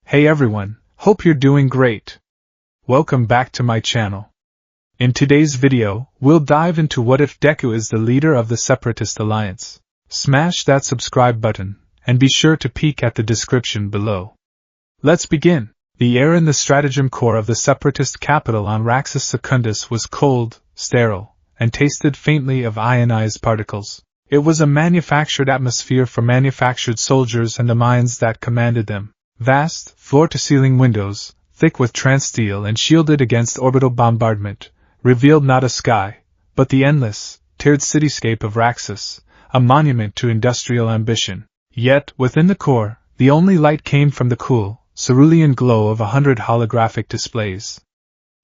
Hey everyone, hope you're doing great. Welcome back to my channel. In today's video, we'll dive into what if Deku is the leader of the Separatist Alliance. Smash that subscribe button, and be sure to peek at the description below. Let's begin. The air in the stratagem core of the Separatist capital on Raxus Secundus was cold, sterile, and tasted faintly of ionized particles. It was a manufactured atmosphere for manufactured soldiers and the minds that commanded them. Vast, floor-to-ceiling windows, thick with transsteel and shielded against orbital bombardment, revealed not a sky, but the endless, tiered cityscape of Raxus, a monument to industrial ambition. Yet, within the core, the only light came from the cool, cerulean glow of 100 holographic displays.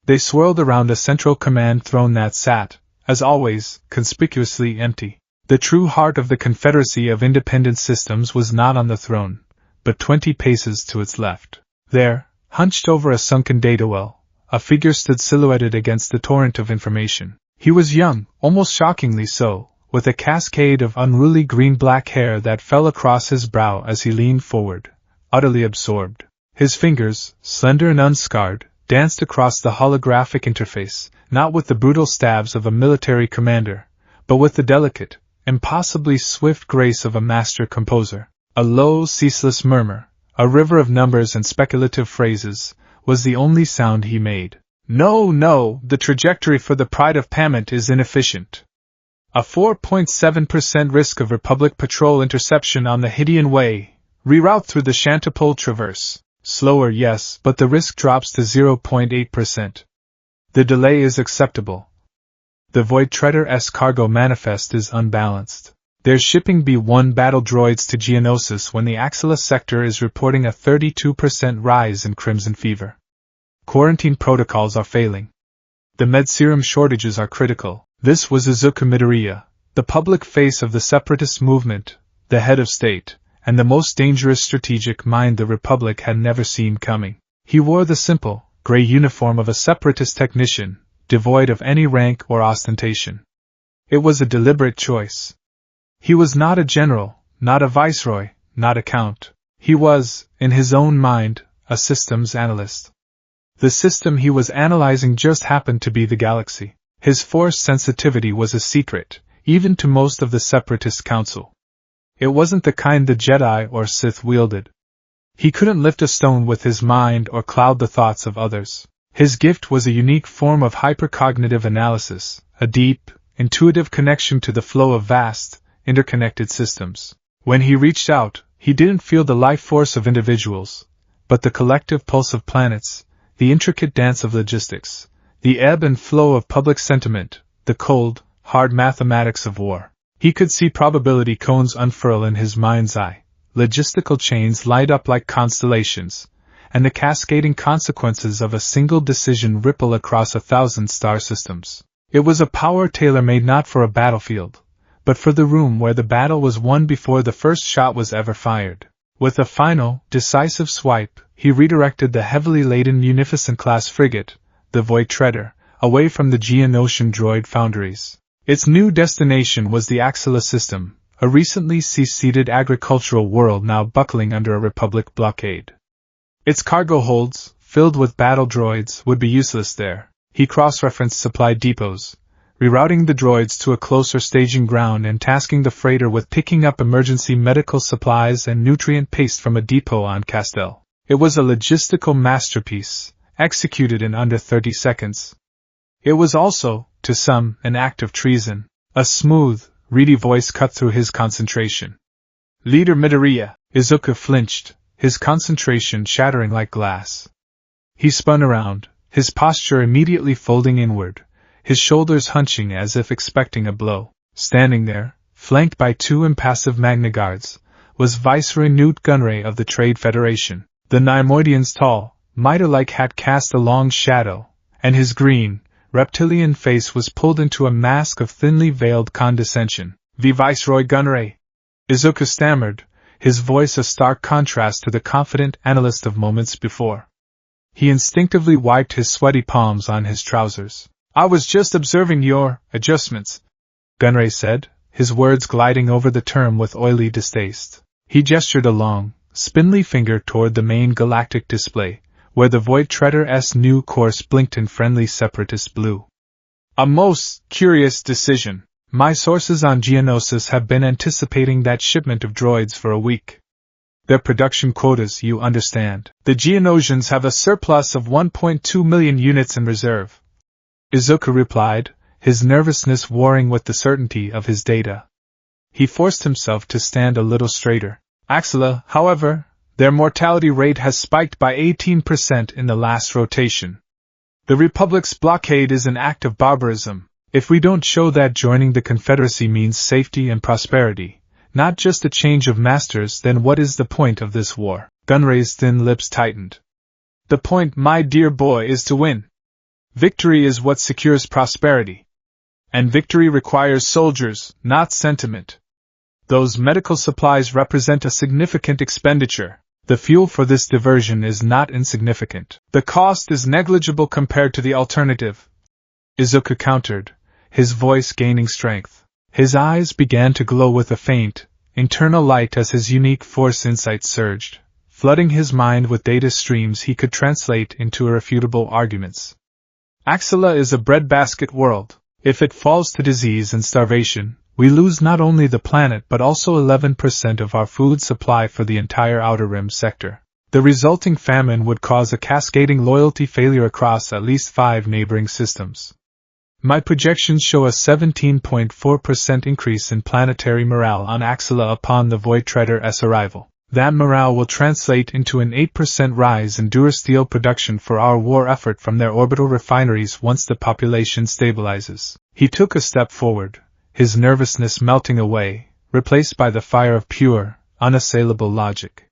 They swirled around a central command throne that sat, as always, conspicuously empty. The true heart of the Confederacy of Independent Systems was not on the throne, but 20 paces to its left. There, hunched over a sunken data well, a figure stood silhouetted against the torrent of information. He was young, almost shockingly so, with a cascade of unruly green-black hair that fell across his brow as he leaned forward, utterly absorbed. His fingers, slender and unscarred, danced across the holographic interface, not with the brutal stabs of a military commander, but with the delicate, impossibly swift grace of a master composer. A low, ceaseless murmur, a river of numbers and speculative phrases, was the only sound he made. No, the trajectory for the Pride of Pament is inefficient. A 4.7% risk of Republic patrol interception on the Hydian Way. Reroute through the Chantipole Traverse. Slower, yes, but the risk drops to 0.8%. The delay is acceptable. The Void Treader-S cargo manifest is unbalanced. They're shipping B-1 battle droids to Geonosis when the Axila sector is reporting a 32% rise in Crimson Fever. Quarantine protocols are failing. The med serum shortages are critical. This was Izuku Midoriya, the public face of the separatist movement, the head of state, and the most dangerous strategic mind the Republic had never seen coming. He wore the simple, gray uniform of a separatist technician, devoid of any rank or ostentation. It was a deliberate choice. He was not a general, not a viceroy, not a count. He was, in his own mind, a systems analyst. The system he was analyzing just happened to be the galaxy. His force sensitivity was a secret, even to most of the Separatist Council. It wasn't the kind the Jedi or Sith wielded. He couldn't lift a stone with his mind or cloud the thoughts of others. His gift was a unique form of hypercognitive analysis, a deep, intuitive connection to the flow of vast, interconnected systems. When he reached out, he didn't feel the life force of individuals, but the collective pulse of planets, the intricate dance of logistics, the ebb and flow of public sentiment, the cold, hard mathematics of war. He could see probability cones unfurl in his mind's eye, logistical chains light up like constellations, and the cascading consequences of a single decision ripple across 1,000 star systems. It was a power tailor-made not for a battlefield, but for the room where the battle was won before the first shot was ever fired. With a final, decisive swipe, he redirected the heavily laden Munificent-class frigate, the Void Treader, away from the Geonosian droid foundries. Its new destination was the Axila system, a recently seceded agricultural world now buckling under a Republic blockade. Its cargo holds, filled with battle droids, would be useless there. He cross-referenced supply depots, rerouting the droids to a closer staging ground and tasking the freighter with picking up emergency medical supplies and nutrient paste from a depot on Castel. It was a logistical masterpiece, executed in under 30 seconds. It was also, to some, an act of treason. A smooth, reedy voice cut through his concentration. Leader Midoriya. Izuku flinched, his concentration shattering like glass. He spun around, his posture immediately folding inward, his shoulders hunching as if expecting a blow. Standing there, flanked by 2 impassive Magna Guards, was Viceroy Newt Gunray of the Trade Federation. The Neimoidian's tall, mitre-like hat cast a long shadow, and his green, reptilian face was pulled into a mask of thinly veiled condescension. Viceroy Gunray! Izuku stammered, his voice a stark contrast to the confident analyst of moments before. He instinctively wiped his sweaty palms on his trousers. I was just observing your adjustments, Gunray said, his words gliding over the term with oily distaste. He gestured along, spindly finger toward the main galactic display, where the Void Treader's new course blinked in friendly separatist blue. A most curious decision. My sources on Geonosis have been anticipating that shipment of droids for a week. Their production quotas, you understand. The Geonosians have a surplus of 1.2 million units in reserve. Izuku replied, his nervousness warring with the certainty of his data. He forced himself to stand a little straighter. Axilla, however, their mortality rate has spiked by 18% in the last rotation. The Republic's blockade is an act of barbarism. If we don't show that joining the Confederacy means safety and prosperity, not just a change of masters, then what is the point of this war? Gunray's thin lips tightened. The point, my dear boy, is to win. Victory is what secures prosperity. And victory requires soldiers, not sentiment. Those medical supplies represent a significant expenditure. The fuel for this diversion is not insignificant. The cost is negligible compared to the alternative. Izuku countered, his voice gaining strength. His eyes began to glow with a faint, internal light as his unique force insight surged, flooding his mind with data streams he could translate into irrefutable arguments. Axilla is a breadbasket world. If it falls to disease and starvation, we lose not only the planet but also 11% of our food supply for the entire Outer Rim sector. The resulting famine would cause a cascading loyalty failure across at least 5 neighboring systems. My projections show a 17.4% increase in planetary morale on Axilla upon the Void Treader's arrival. That morale will translate into an 8% rise in durasteel production for our war effort from their orbital refineries once the population stabilizes. He took a step forward, his nervousness melting away, replaced by the fire of pure, unassailable logic.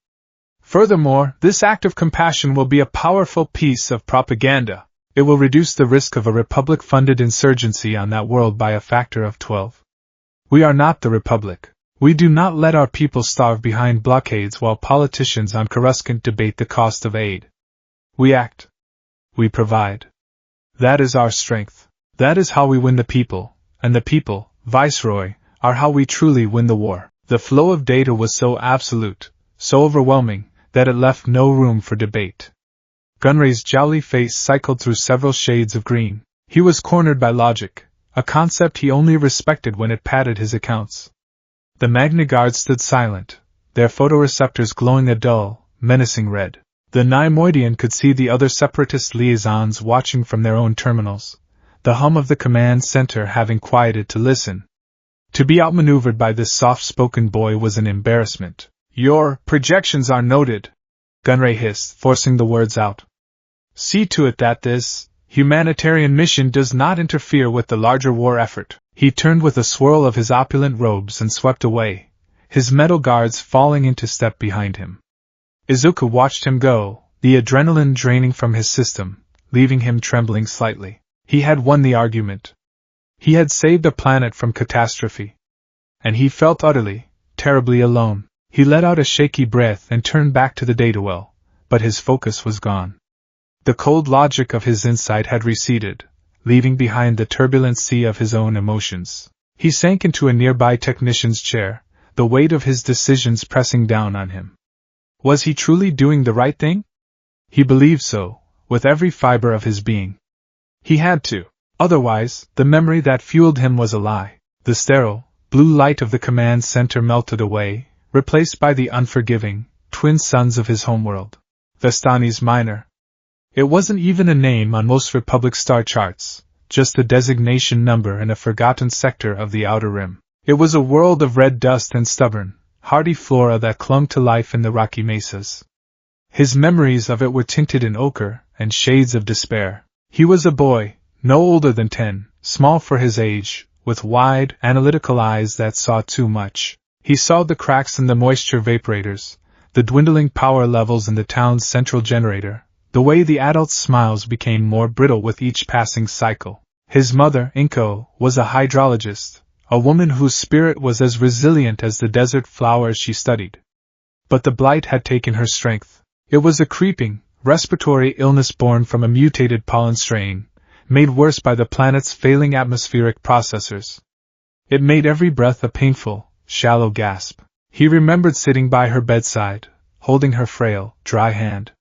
Furthermore, this act of compassion will be a powerful piece of propaganda. It will reduce the risk of a Republic-funded insurgency on that world by a factor of 12. We are not the Republic. We do not let our people starve behind blockades while politicians on Coruscant debate the cost of aid. We act. We provide. That is our strength. That is how we win the people, and the people, Viceroy, are how we truly win the war. The flow of data was so absolute, so overwhelming, that it left no room for debate. Gunray's jowly face cycled through several shades of green. He was cornered by logic, a concept he only respected when it padded his accounts. The Magna Guard stood silent, their photoreceptors glowing a dull, menacing red. The Neimoidian could see the other separatist liaisons watching from their own terminals, the hum of the command center having quieted to listen. To be outmaneuvered by this soft-spoken boy was an embarrassment. Your projections are noted, Gunray hissed, forcing the words out. See to it that this humanitarian mission does not interfere with the larger war effort. He turned with a swirl of his opulent robes and swept away, his metal guards falling into step behind him. Izuku watched him go, the adrenaline draining from his system, leaving him trembling slightly. He had won the argument. He had saved a planet from catastrophe. And he felt utterly, terribly alone. He let out a shaky breath and turned back to the data well, but his focus was gone. The cold logic of his insight had receded, leaving behind the turbulent sea of his own emotions. He sank into a nearby technician's chair, the weight of his decisions pressing down on him. Was he truly doing the right thing? He believed so, with every fiber of his being. He had to. Otherwise, the memory that fueled him was a lie. The sterile, blue light of the command center melted away, replaced by the unforgiving, twin suns of his homeworld. Vestanis Minor. It wasn't even a name on most Republic star charts, just a designation number in a forgotten sector of the Outer Rim. It was a world of red dust and stubborn, hardy flora that clung to life in the rocky mesas. His memories of it were tinted in ochre and shades of despair. He was a boy, no older than 10, small for his age, with wide, analytical eyes that saw too much. He saw the cracks in the moisture vaporators, the dwindling power levels in the town's central generator, the way the adults' smiles became more brittle with each passing cycle. His mother, Inko, was a hydrologist, a woman whose spirit was as resilient as the desert flowers she studied. But the blight had taken her strength. It was a creeping, respiratory illness born from a mutated pollen strain, made worse by the planet's failing atmospheric processors. It made every breath a painful, shallow gasp. He remembered sitting by her bedside, holding her frail, dry hand.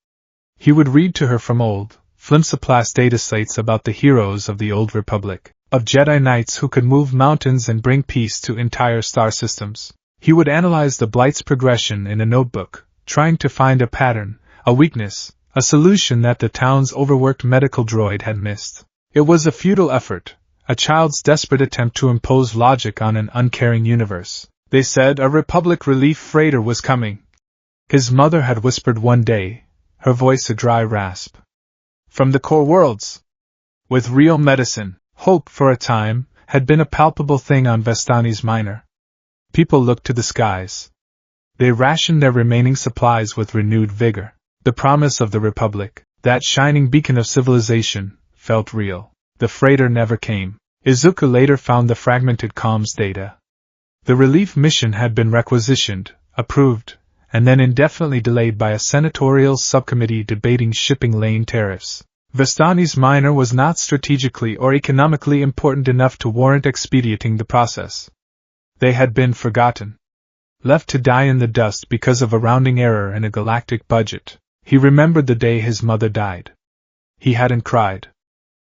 He would read to her from old, flimsiplast dataslates about the heroes of the old Republic, of Jedi Knights who could move mountains and bring peace to entire star systems. He would analyze the Blight's progression in a notebook, trying to find a pattern, a weakness, a solution that the town's overworked medical droid had missed. It was a futile effort, a child's desperate attempt to impose logic on an uncaring universe. They said a Republic relief freighter was coming, his mother had whispered one day, her voice a dry rasp. From the core worlds. With real medicine, hope, for a time, had been a palpable thing on Vestani's Minor. People looked to the skies. They rationed their remaining supplies with renewed vigor. The promise of the Republic, that shining beacon of civilization, felt real. The freighter never came. Izuku later found the fragmented comms data. The relief mission had been requisitioned, approved, and then indefinitely delayed by a senatorial subcommittee debating shipping lane tariffs. Vestani's Minor was not strategically or economically important enough to warrant expediting the process. They had been forgotten. Left to die in the dust because of a rounding error in a galactic budget. He remembered the day his mother died. He hadn't cried.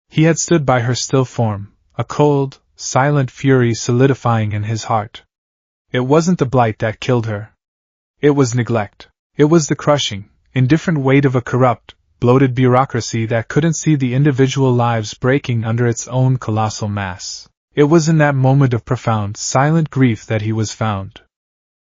He had stood by her still form, a cold, silent fury solidifying in his heart. It wasn't the blight that killed her. It was neglect. It was the crushing, indifferent weight of a corrupt, bloated bureaucracy that couldn't see the individual lives breaking under its own colossal mass. It was in that moment of profound, silent grief that he was found.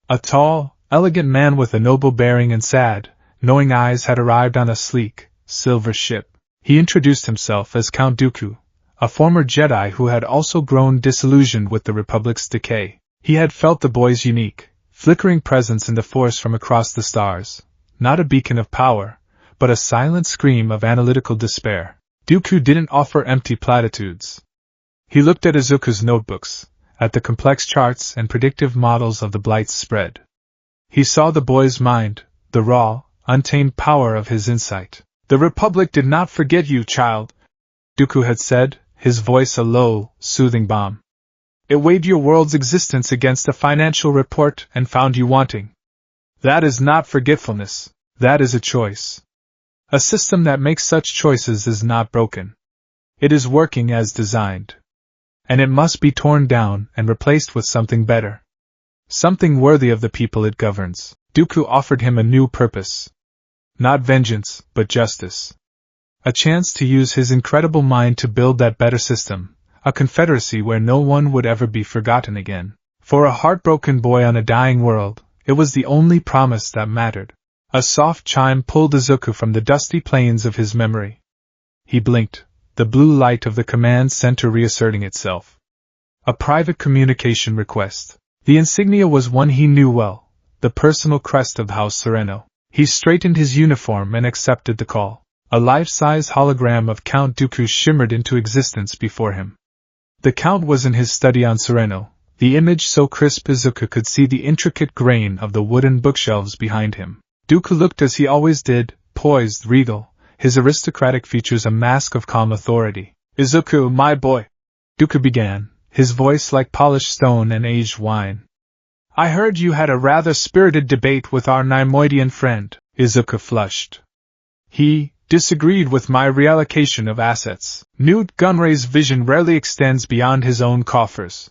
A tall, elegant man with a noble bearing and sad, knowing eyes had arrived on a sleek, silver ship. He introduced himself as Count Dooku, a former Jedi who had also grown disillusioned with the Republic's decay. He had felt the boy's unique, flickering presence in the Force from across the stars, not a beacon of power, but a silent scream of analytical despair. Dooku didn't offer empty platitudes. He looked at Izuku's notebooks, at the complex charts and predictive models of the Blight's spread. He saw the boy's mind, the raw, untamed power of his insight. "The Republic did not forget you, child," Dooku had said, his voice a low, soothing balm. "It weighed your world's existence against a financial report and found you wanting. That is not forgetfulness, that is a choice. A system that makes such choices is not broken. It is working as designed. And it must be torn down and replaced with something better. Something worthy of the people it governs." Dooku offered him a new purpose. Not vengeance, but justice. A chance to use his incredible mind to build that better system, a confederacy where no one would ever be forgotten again. For a heartbroken boy on a dying world, it was the only promise that mattered. A soft chime pulled Izuku from the dusty plains of his memory. He blinked, the blue light of the command center reasserting itself. A private communication request. The insignia was one he knew well, the personal crest of House Sereno. He straightened his uniform and accepted the call. A life-size hologram of Count Dooku shimmered into existence before him. The Count was in his study on Sereno, the image so crisp Izuku could see the intricate grain of the wooden bookshelves behind him. Dooku looked as he always did, poised, regal, his aristocratic features a mask of calm authority. "Izuku, my boy," Dooku began, his voice like polished stone and aged wine. "I heard you had a rather spirited debate with our Neimoidian friend." Izuku flushed. "He disagreed with my reallocation of assets. Newt Gunray's vision rarely extends beyond his own coffers,"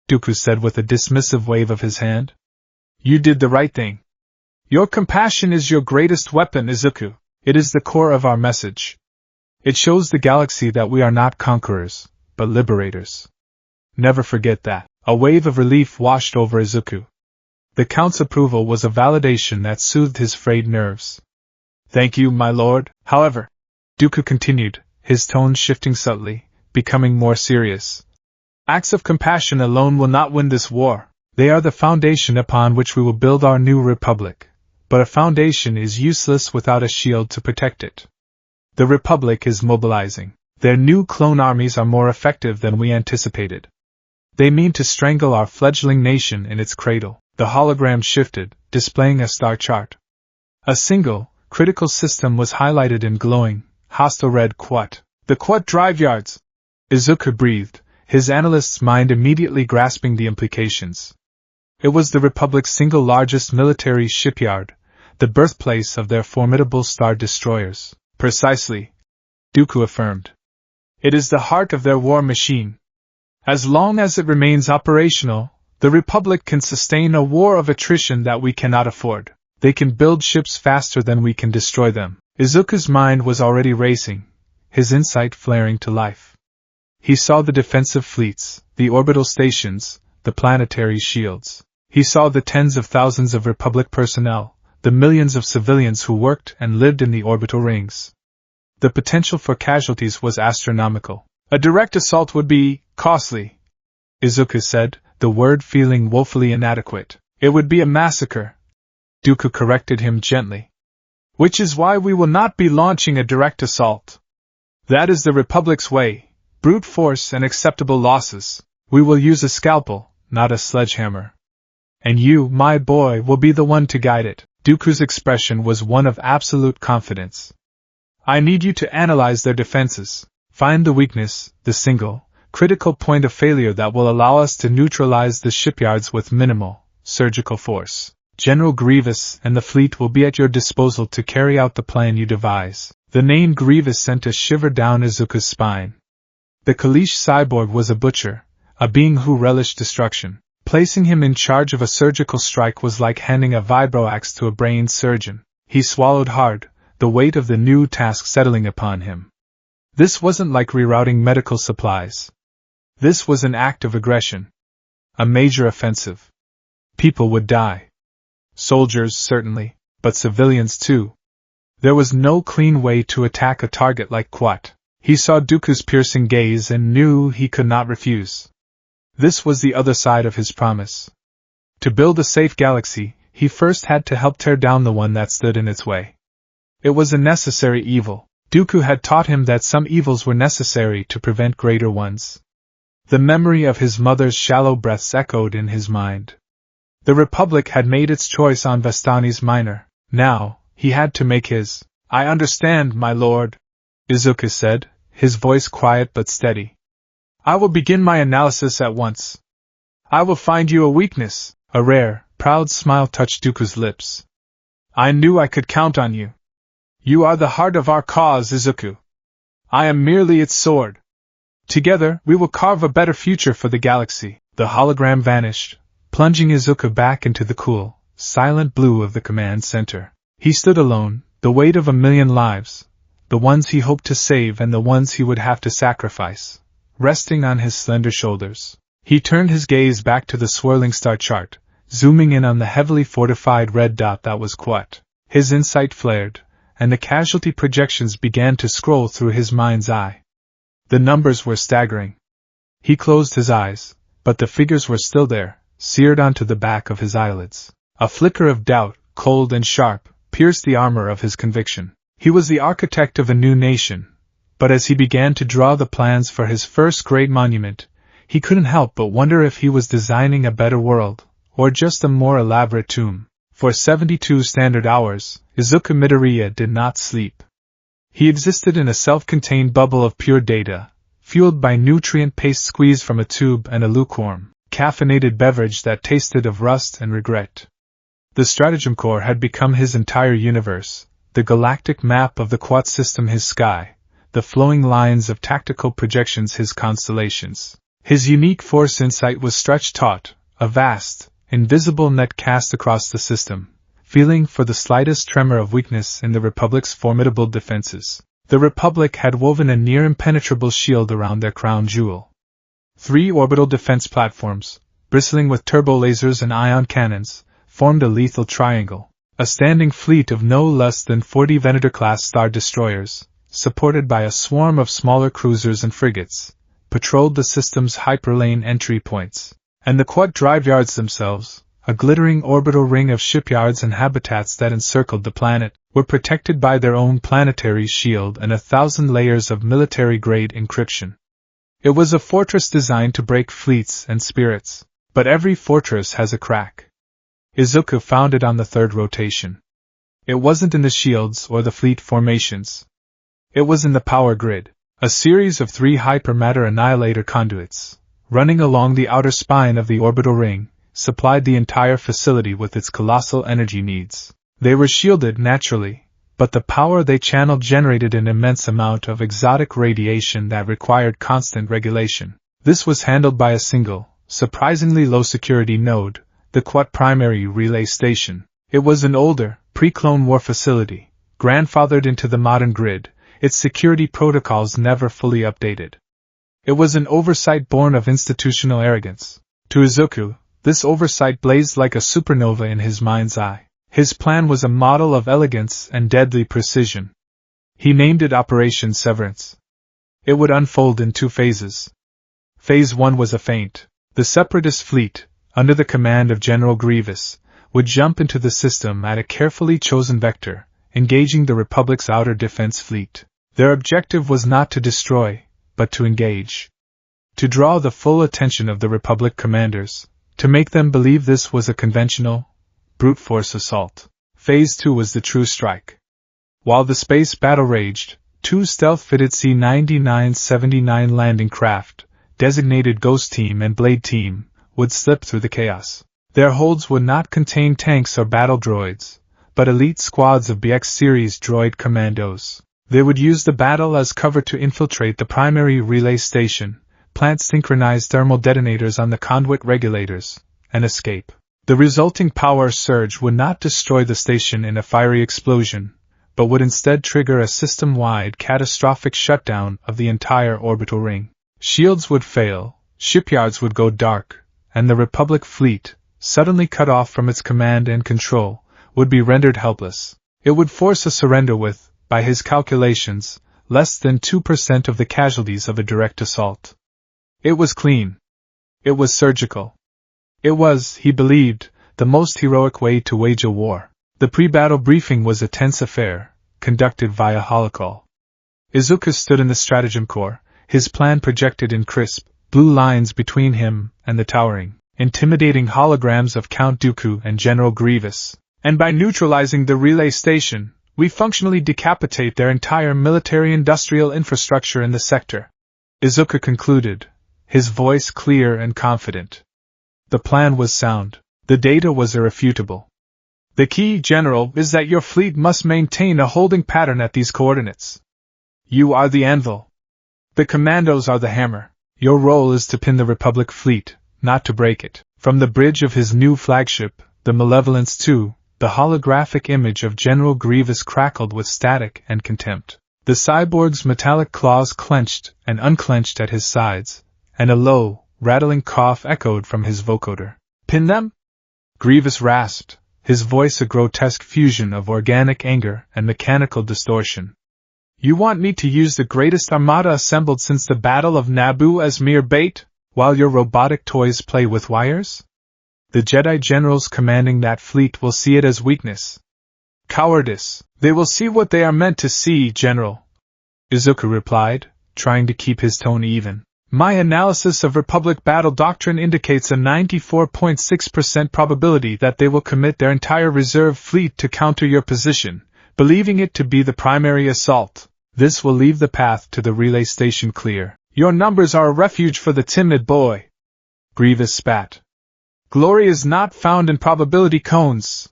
Dooku said with a dismissive wave of his hand. "You did the right thing. Your compassion is your greatest weapon, Izuku. It is the core of our message. It shows the galaxy that we are not conquerors, but liberators. Never forget that." A wave of relief washed over Izuku. The Count's approval was a validation that soothed his frayed nerves. "Thank you, my lord. However," Dooku continued, his tone shifting subtly, becoming more serious, "acts of compassion alone will not win this war. They are the foundation upon which we will build our new republic. But a foundation is useless without a shield to protect it. The Republic is mobilizing. Their new clone armies are more effective than we anticipated. They mean to strangle our fledgling nation in its cradle." The hologram shifted, displaying a star chart. A single, critical system was highlighted in glowing, hostile red Quat. "The Quat drive yards," Izuku breathed, his analyst's mind immediately grasping the implications. It was the Republic's single largest military shipyard, the birthplace of their formidable star destroyers. Precisely, Deku affirmed. It is the heart of their war machine. As long as it remains operational, the Republic can sustain a war of attrition that we cannot afford. They can build ships faster than we can destroy them. Izuku's mind was already racing, his insight flaring to life. He saw the defensive fleets, the orbital stations, the planetary shields. He saw the tens of thousands of Republic personnel, the millions of civilians who worked and lived in the orbital rings. The potential for casualties was astronomical. A direct assault would be costly, Izuku said, the word feeling woefully inadequate. It would be a massacre. Deku corrected him gently. Which is why we will not be launching a direct assault. That is the Republic's way, brute force and acceptable losses. We will use a scalpel, not a sledgehammer. And you, my boy, will be the one to guide it. Deku's expression was one of absolute confidence. I need you to analyze their defenses. Find the weakness, the single, critical point of failure that will allow us to neutralize the shipyards with minimal, surgical force. General Grievous and the fleet will be at your disposal to carry out the plan you devise. The name Grievous sent a shiver down Izuku's spine. The Kaleesh cyborg was a butcher, a being who relished destruction. Placing him in charge of a surgical strike was like handing a vibroaxe to a brain surgeon. He swallowed hard, the weight of the new task settling upon him. This wasn't like rerouting medical supplies. This was an act of aggression. A major offensive. People would die. Soldiers, certainly, but civilians too. There was no clean way to attack a target like Quat. He saw Deku's piercing gaze and knew he could not refuse. This was the other side of his promise. To build a safe galaxy, he first had to help tear down the one that stood in its way. It was a necessary evil. Deku had taught him that some evils were necessary to prevent greater ones. The memory of his mother's shallow breaths echoed in his mind. The Republic had made its choice on Vestani's Minor. Now, he had to make his. I understand, my lord, Izuku said, his voice quiet but steady. I will begin my analysis at once. I will find you a weakness. A rare, proud smile touched Deku's lips. I knew I could count on you. You are the heart of our cause, Izuku. I am merely its sword. Together, we will carve a better future for the galaxy. The hologram vanished, plunging Izuku back into the cool, silent blue of the command center. He stood alone, the weight of 1,000,000 lives, the ones he hoped to save and the ones he would have to sacrifice, resting on his slender shoulders. He turned his gaze back to the swirling star chart, zooming in on the heavily fortified red dot that was Quat. His insight flared, and the casualty projections began to scroll through his mind's eye. The numbers were staggering. He closed his eyes, but the figures were still there, seared onto the back of his eyelids. A flicker of doubt, cold and sharp, pierced the armor of his conviction. He was the architect of a new nation, but as he began to draw the plans for his first great monument, he couldn't help but wonder if he was designing a better world, or just a more elaborate tomb. For 72 standard hours, Izuku Midoriya did not sleep. He existed in a self-contained bubble of pure data, fueled by nutrient paste squeezed from a tube and a lukewarm, caffeinated beverage that tasted of rust and regret. The stratagem core had become his entire universe, the galactic map of the Quat system his sky, the flowing lines of tactical projections his constellations. His unique force insight was stretched taut, a vast, invisible net cast across the system, feeling for the slightest tremor of weakness in the Republic's formidable defenses. The Republic had woven a near-impenetrable shield around their crown jewel. 3 orbital defense platforms, bristling with turbo-lasers and ion cannons, formed a lethal triangle. A standing fleet of no less than 40 Venator-class star destroyers, supported by a swarm of smaller cruisers and frigates, patrolled the system's hyperlane entry points. And the Quat drive yards themselves, a glittering orbital ring of shipyards and habitats that encircled the planet, were protected by their own planetary shield and 1,000 layers of military-grade encryption. It was a fortress designed to break fleets and spirits, but every fortress has a crack. Izuku found it on the 3rd rotation. It wasn't in the shields or the fleet formations. It was in the power grid, a series of 3 hypermatter annihilator conduits, running along the outer spine of the orbital ring, supplied the entire facility with its colossal energy needs. They were shielded naturally, but the power they channeled generated an immense amount of exotic radiation that required constant regulation. This was handled by a single, surprisingly low-security node, the Quat Primary Relay Station. It was an older, pre-Clone War facility, grandfathered into the modern grid, its security protocols never fully updated. It was an oversight born of institutional arrogance. To Izuku, this oversight blazed like a supernova in his mind's eye. His plan was a model of elegance and deadly precision. He named it Operation Severance. It would unfold in 2 phases. Phase 1 was a feint. The separatist fleet, under the command of General Grievous, would jump into the system at a carefully chosen vector, engaging the Republic's outer defense fleet. Their objective was not to destroy, but to engage. To draw the full attention of the Republic commanders, to make them believe this was a conventional, brute force assault. Phase 2 was the true strike. While the space battle raged, 2 stealth-fitted C-99-79 landing craft, designated Ghost Team and Blade Team, would slip through the chaos. Their holds would not contain tanks or battle droids, but elite squads of BX series droid commandos. They would use the battle as cover to infiltrate the primary relay station, plant synchronized thermal detonators on the conduit regulators, and escape. The resulting power surge would not destroy the station in a fiery explosion, but would instead trigger a system-wide catastrophic shutdown of the entire orbital ring. Shields would fail, shipyards would go dark, and the Republic fleet, suddenly cut off from its command and control, would be rendered helpless. It would force a surrender with, by his calculations, less than 2% of the casualties of a direct assault. It was clean. It was surgical. It was, he believed, the most heroic way to wage a war. The pre-battle briefing was a tense affair, conducted via holocall. Izuku stood in the stratagem core, his plan projected in crisp, blue lines between him and the towering, intimidating holograms of Count Dooku and General Grievous. And by neutralizing the relay station, we functionally decapitate their entire military-industrial infrastructure in the sector. Izuku concluded, his voice clear and confident. The plan was sound. The data was irrefutable. The key, General, is that your fleet must maintain a holding pattern at these coordinates. You are the anvil. The commandos are the hammer. Your role is to pin the Republic fleet, not to break it. From the bridge of his new flagship, the Malevolence II, the holographic image of General Grievous crackled with static and contempt. The cyborg's metallic claws clenched and unclenched at his sides, and a low, rattling cough echoed from his vocoder. Pin them? Grievous rasped, his voice a grotesque fusion of organic anger and mechanical distortion. You want me to use the greatest armada assembled since the Battle of Naboo as mere bait, while your robotic toys play with wires? The Jedi generals commanding that fleet will see it as weakness. Cowardice. They will see what they are meant to see, General. Izuku replied, trying to keep his tone even. My analysis of Republic battle doctrine indicates a 94.6% probability that they will commit their entire reserve fleet to counter your position, believing it to be the primary assault. This will leave the path to the relay station clear. Your numbers are a refuge for the timid boy. Grievous spat. Glory is not found in probability cones.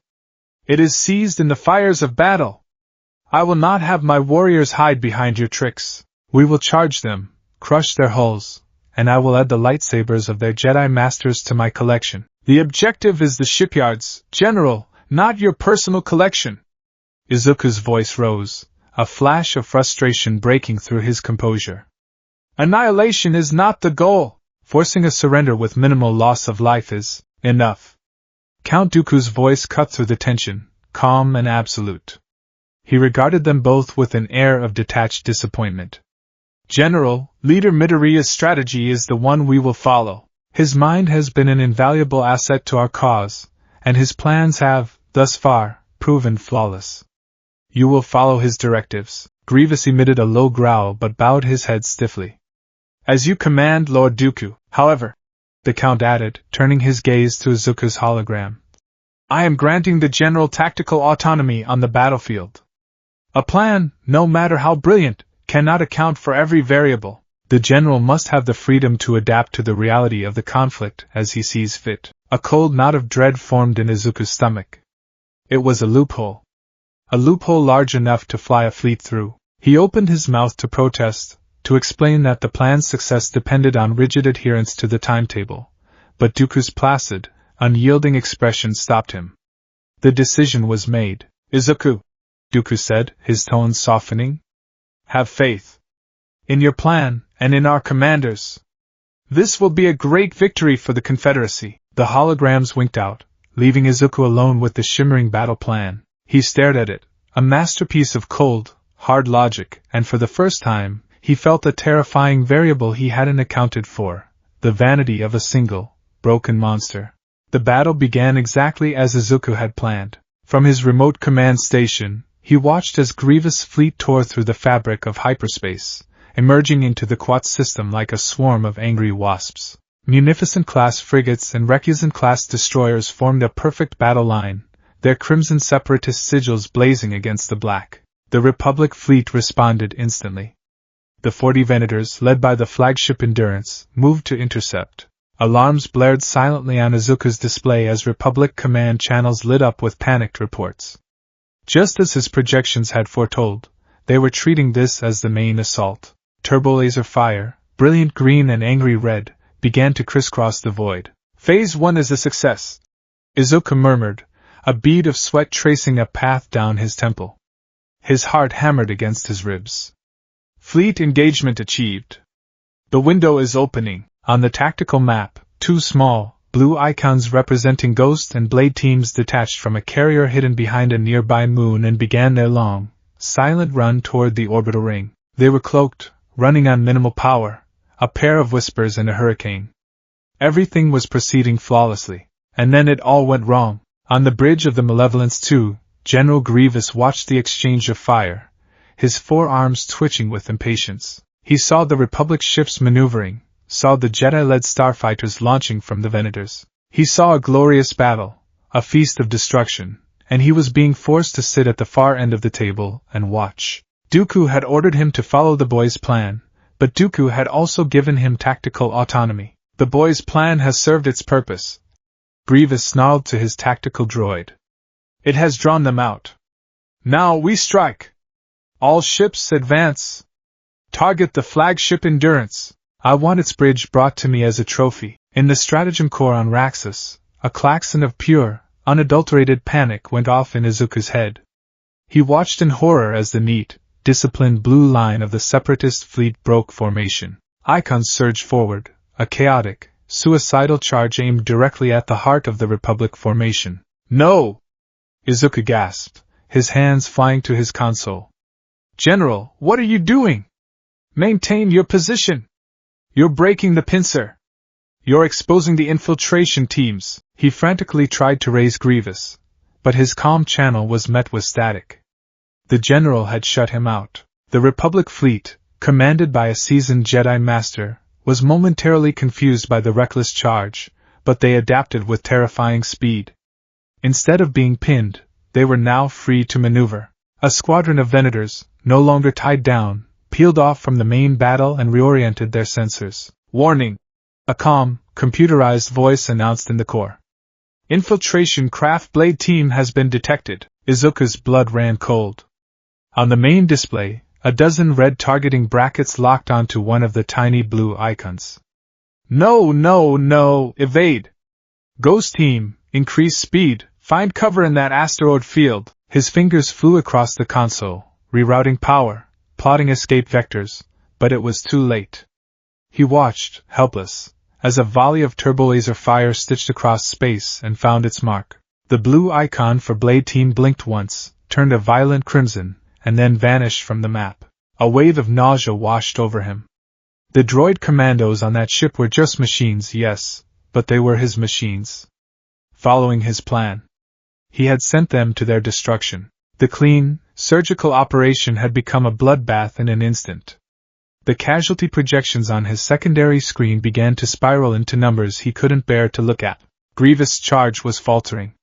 It is seized in the fires of battle. I will not have my warriors hide behind your tricks. We will charge them, crush their hulls, and I will add the lightsabers of their Jedi masters to my collection. The objective is the shipyards, General, not your personal collection. Izuku's voice rose, a flash of frustration breaking through his composure. Annihilation is not the goal. Forcing a surrender with minimal loss of life is enough. Count Dooku's voice cut through the tension, calm and absolute. He regarded them both with an air of detached disappointment. General, Leader Midoriya's strategy is the one we will follow. His mind has been an invaluable asset to our cause, and his plans have, thus far, proven flawless. You will follow his directives. Grievous emitted a low growl but bowed his head stiffly. As you command, Lord Dooku. However, the Count added, turning his gaze to Izuku's hologram, I am granting the General tactical autonomy on the battlefield. A plan, no matter how brilliant, cannot account for every variable. The General must have the freedom to adapt to the reality of the conflict as he sees fit. A cold knot of dread formed in Izuku's stomach. It was a loophole. A loophole large enough to fly a fleet through. He opened his mouth to protest, to explain that the plan's success depended on rigid adherence to the timetable, but Deku's placid, unyielding expression stopped him. The decision was made. Izuku, Deku said, his tone softening. Have faith in your plan, and in our commanders. This will be a great victory for the Confederacy. The holograms winked out, leaving Izuku alone with the shimmering battle plan. He stared at it, a masterpiece of cold, hard logic, and for the first time, he felt a terrifying variable he hadn't accounted for, the vanity of a single, broken monster. The battle began exactly as Izuku had planned. From his remote command station, he watched as Grievous' fleet tore through the fabric of hyperspace, emerging into the Quat system like a swarm of angry wasps. Munificent-class frigates and Recusant-class destroyers formed a perfect battle line, their crimson separatist sigils blazing against the black. The Republic fleet responded instantly. The 40 Venators, led by the flagship Endurance, moved to intercept. Alarms blared silently on Izuku's display as Republic command channels lit up with panicked reports. Just as his projections had foretold, they were treating this as the main assault. Turbolaser fire, brilliant green and angry red, began to crisscross the void. Phase 1 is a success, Izuku murmured, a bead of sweat tracing a path down his temple. His heart hammered against his ribs. Fleet engagement achieved. The window is opening. On the tactical map, two small, blue icons representing Ghost and Blade teams detached from a carrier hidden behind a nearby moon and began their long, silent run toward the orbital ring. They were cloaked, running on minimal power, a pair of whispers and a hurricane. Everything was proceeding flawlessly, and then it all went wrong. On the bridge of the Malevolence II, General Grievous watched the exchange of fire, his forearms twitching with impatience. He saw the Republic ships maneuvering, saw the Jedi-led starfighters launching from the Venators. He saw a glorious battle, a feast of destruction, and he was being forced to sit at the far end of the table and watch. Deku had ordered him to follow the boy's plan, but Deku had also given him tactical autonomy. The boy's plan has served its purpose, Grievous snarled to his tactical droid. It has drawn them out. Now we strike! All ships advance! Target the flagship Endurance! I want its bridge brought to me as a trophy. In the stratagem core on Raxus, a klaxon of pure, unadulterated panic went off in Izuku's head. He watched in horror as the neat, disciplined blue line of the separatist fleet broke formation. Icons surged forward, a chaotic, suicidal charge aimed directly at the heart of the Republic formation. No! Izuku gasped, his hands flying to his console. General, what are you doing? Maintain your position! You're breaking the pincer! You're exposing the infiltration teams! He frantically tried to raise Grievous, but his comm channel was met with static. The general had shut him out. The Republic fleet, commanded by a seasoned Jedi Master, was momentarily confused by the reckless charge, but they adapted with terrifying speed. Instead of being pinned, they were now free to maneuver. A squadron of Venators, no longer tied down, peeled off from the main battle and reoriented their sensors. Warning! A calm, computerized voice announced in the core. Infiltration craft Blade team has been detected. Izuku's blood ran cold. On the main display, a dozen red targeting brackets locked onto one of the tiny blue icons. No, no, no, evade! Ghost team, increase speed, find cover in that asteroid field. His fingers flew across the console, rerouting power, plotting escape vectors, but it was too late. He watched, helpless, as a volley of turbolaser fire stitched across space and found its mark. The blue icon for Blade Team blinked once, turned a violent crimson, and then vanished from the map. A wave of nausea washed over him. The droid commandos on that ship were just machines, yes, but they were his machines. Following his plan, he had sent them to their destruction. The clean, surgical operation had become a bloodbath in an instant. The casualty projections on his secondary screen began to spiral into numbers he couldn't bear to look at. Grievous' charge was faltering.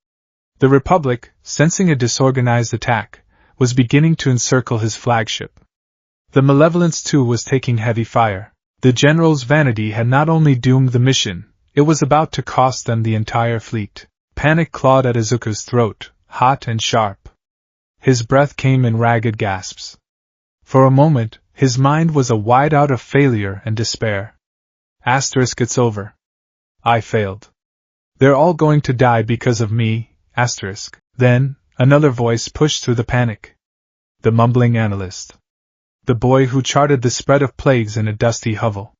The Republic, sensing a disorganized attack, was beginning to encircle his flagship. The Malevolence II was taking heavy fire. The general's vanity had not only doomed the mission, it was about to cost them the entire fleet. Panic clawed at Izuku's throat, hot and sharp. His breath came in ragged gasps. For a moment, his mind was a whiteout of failure and despair. It's over. I failed. They're all going to die because of me, Then, another voice pushed through the panic. The mumbling analyst. The boy who charted the spread of plagues in a dusty hovel.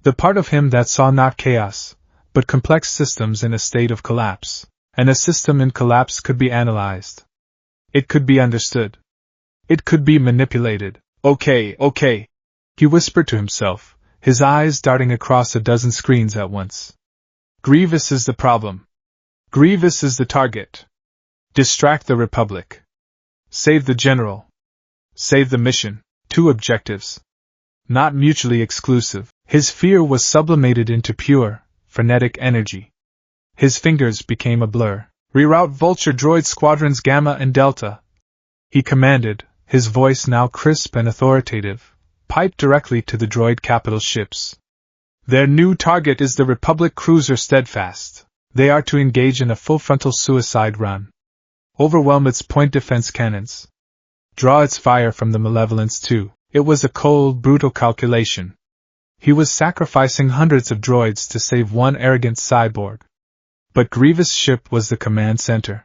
The part of him that saw not chaos, but complex systems in a state of collapse. And a system in collapse could be analyzed. It could be understood. It could be manipulated. Okay. He whispered to himself, his eyes darting across a dozen screens at once. Grievous is the problem. Grievous is the target. Distract the Republic. Save the General. Save the mission. 2 objectives. Not mutually exclusive. His fear was sublimated into pure, frenetic energy. His fingers became a blur. Reroute Vulture droid squadrons Gamma and Delta. He commanded, his voice now crisp and authoritative, piped directly to the droid capital ships. Their new target is the Republic cruiser Steadfast. They are to engage in a full frontal suicide run. Overwhelm its point defense cannons. Draw its fire from the Malevolence too. It was a cold, brutal calculation. He was sacrificing hundreds of droids to save one arrogant cyborg. But Grievous' ship was the command center.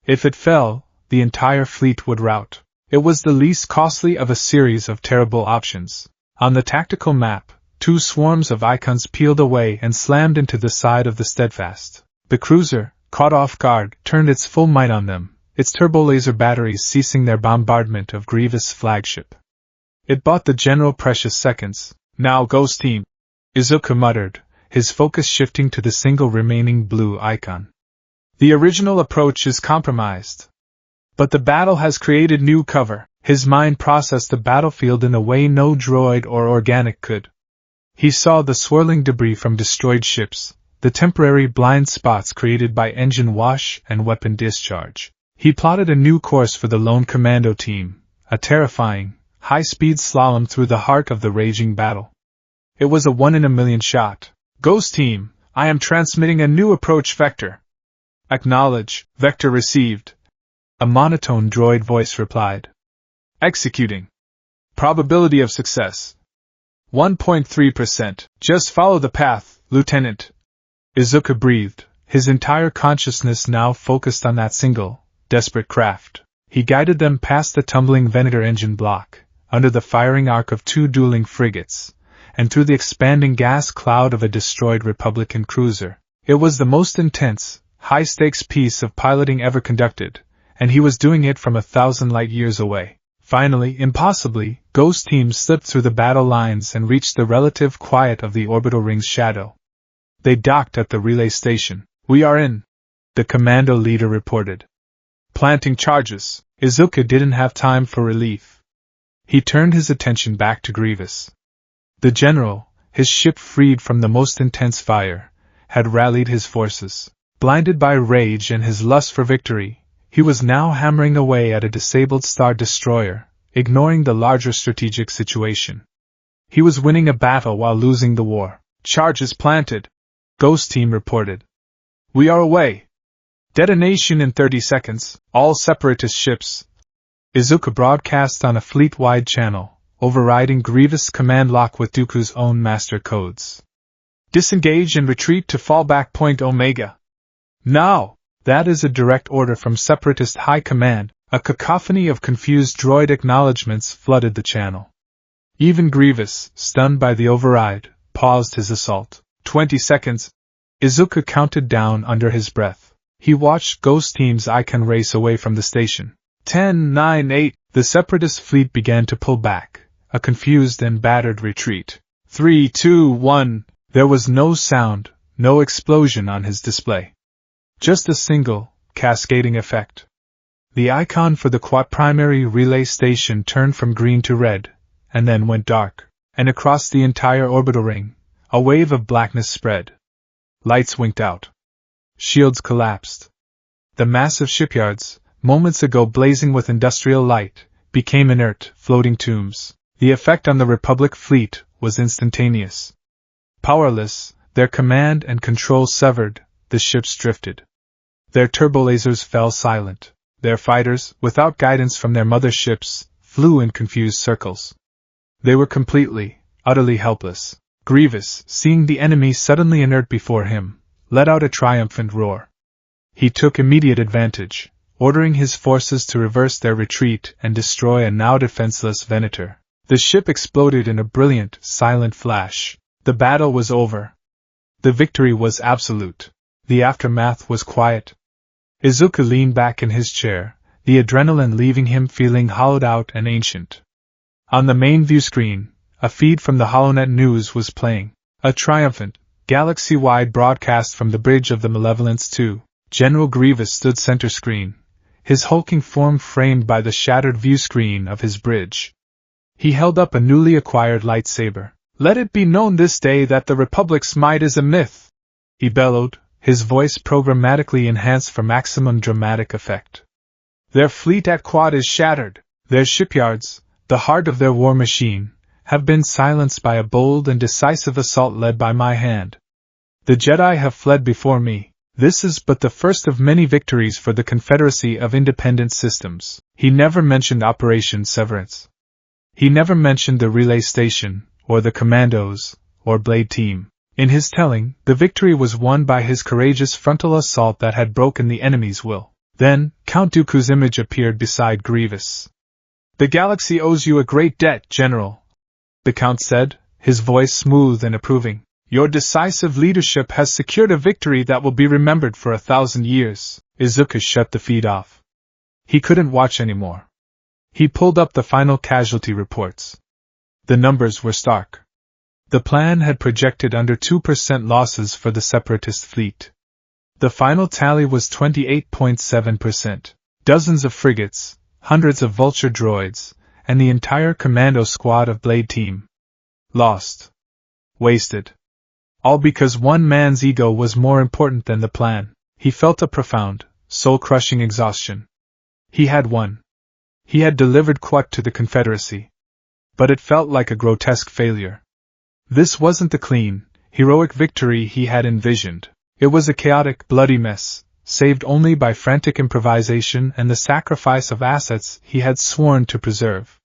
If it fell, the entire fleet would rout. It was the least costly of a series of terrible options. On the tactical map, 2 swarms of icons peeled away and slammed into the side of the Steadfast. The cruiser, caught off guard, turned its full might on them, its turbolaser batteries ceasing their bombardment of Grievous' flagship. It bought the general precious seconds. Now Ghost Team, Izuku muttered, his focus shifting to the single remaining blue icon. The original approach is compromised. But the battle has created new cover. His mind processed the battlefield in a way no droid or organic could. He saw the swirling debris from destroyed ships, the temporary blind spots created by engine wash and weapon discharge. He plotted a new course for the lone commando team, a terrifying, high-speed slalom through the heart of the raging battle. It was a 1-in-a-million shot. Ghost Team, I am transmitting a new approach vector. Acknowledge, vector received. A monotone droid voice replied. Executing. Probability of success. 1.3%. Just follow the path, Lieutenant. Izuku breathed, his entire consciousness now focused on that single, desperate craft. He guided them past the tumbling Venator engine block, under the firing arc of 2 dueling frigates, and through the expanding gas cloud of a destroyed Republican cruiser. It was the most intense, high-stakes piece of piloting ever conducted, and he was doing it from 1,000 light-years away. Finally, impossibly, Ghost Team slipped through the battle lines and reached the relative quiet of the orbital ring's shadow. They docked at the relay station. We are in, the commando leader reported. Planting charges. Izuku didn't have time for relief. He turned his attention back to Grievous. The general, his ship freed from the most intense fire, had rallied his forces. Blinded by rage and his lust for victory, he was now hammering away at a disabled Star Destroyer, ignoring the larger strategic situation. He was winning a battle while losing the war. Charges planted, Ghost Team reported. We are away. Detonation in 30 seconds, all separatist ships. Izuku broadcast on a fleet-wide channel, overriding Grievous' command lock with Dooku's own master codes. Disengage and retreat to fallback point Omega. Now! That is a direct order from Separatist High Command. A cacophony of confused droid acknowledgements flooded the channel. Even Grievous, stunned by the override, paused his assault. 20 seconds. Izuku counted down under his breath. He watched Ghost Team's icon race away from the station. 10, 9, 8. The Separatist fleet began to pull back, a confused and battered retreat. 3, 2, 1. There was no sound, no explosion on his display. Just a single, cascading effect. The icon for the primary relay station turned from green to red, and then went dark, and across the entire orbital ring, a wave of blackness spread. Lights winked out. Shields collapsed. The massive shipyards, moments ago blazing with industrial light, became inert, floating tombs. The effect on the Republic fleet was instantaneous. Powerless, their command and control severed, the ships drifted. Their turbolasers fell silent. Their fighters, without guidance from their mother ships, flew in confused circles. They were completely, utterly helpless. Grievous, seeing the enemy suddenly inert before him, let out a triumphant roar. He took immediate advantage, ordering his forces to reverse their retreat and destroy a now defenseless Venator. The ship exploded in a brilliant, silent flash. The battle was over. The victory was absolute. The aftermath was quiet. Izuku leaned back in his chair, the adrenaline leaving him feeling hollowed out and ancient. On the main view screen, a feed from the HoloNet News was playing. A triumphant, galaxy-wide broadcast from the bridge of the Malevolence II. General Grievous stood center screen, his hulking form framed by the shattered view screen of his bridge. He held up a newly acquired lightsaber. "Let it be known this day that the Republic's might is a myth," he bellowed, his voice programmatically enhanced for maximum dramatic effect. "Their fleet at Quad is shattered. Their shipyards, the heart of their war machine, have been silenced by a bold and decisive assault led by my hand. The Jedi have fled before me. This is but the first of many victories for the Confederacy of Independent Systems." He never mentioned Operation Severance. He never mentioned the relay station, or the commandos, or Blade Team. In his telling, the victory was won by his courageous frontal assault that had broken the enemy's will. Then, Count Dooku's image appeared beside Grievous. "The galaxy owes you a great debt, General," the Count said, his voice smooth and approving. "Your decisive leadership has secured a victory that will be remembered for 1,000 years. Izuku shut the feed off. He couldn't watch anymore. He pulled up the final casualty reports. The numbers were stark. The plan had projected under 2% losses for the separatist fleet. The final tally was 28.7%. Dozens of frigates, hundreds of vulture droids, and the entire commando squad of Blade Team. Lost. Wasted. All because one man's ego was more important than the plan. He felt a profound, soul-crushing exhaustion. He had won. He had delivered Quat to the Confederacy. But it felt like a grotesque failure. This wasn't the clean, heroic victory he had envisioned. It was a chaotic, bloody mess, saved only by frantic improvisation and the sacrifice of assets he had sworn to preserve.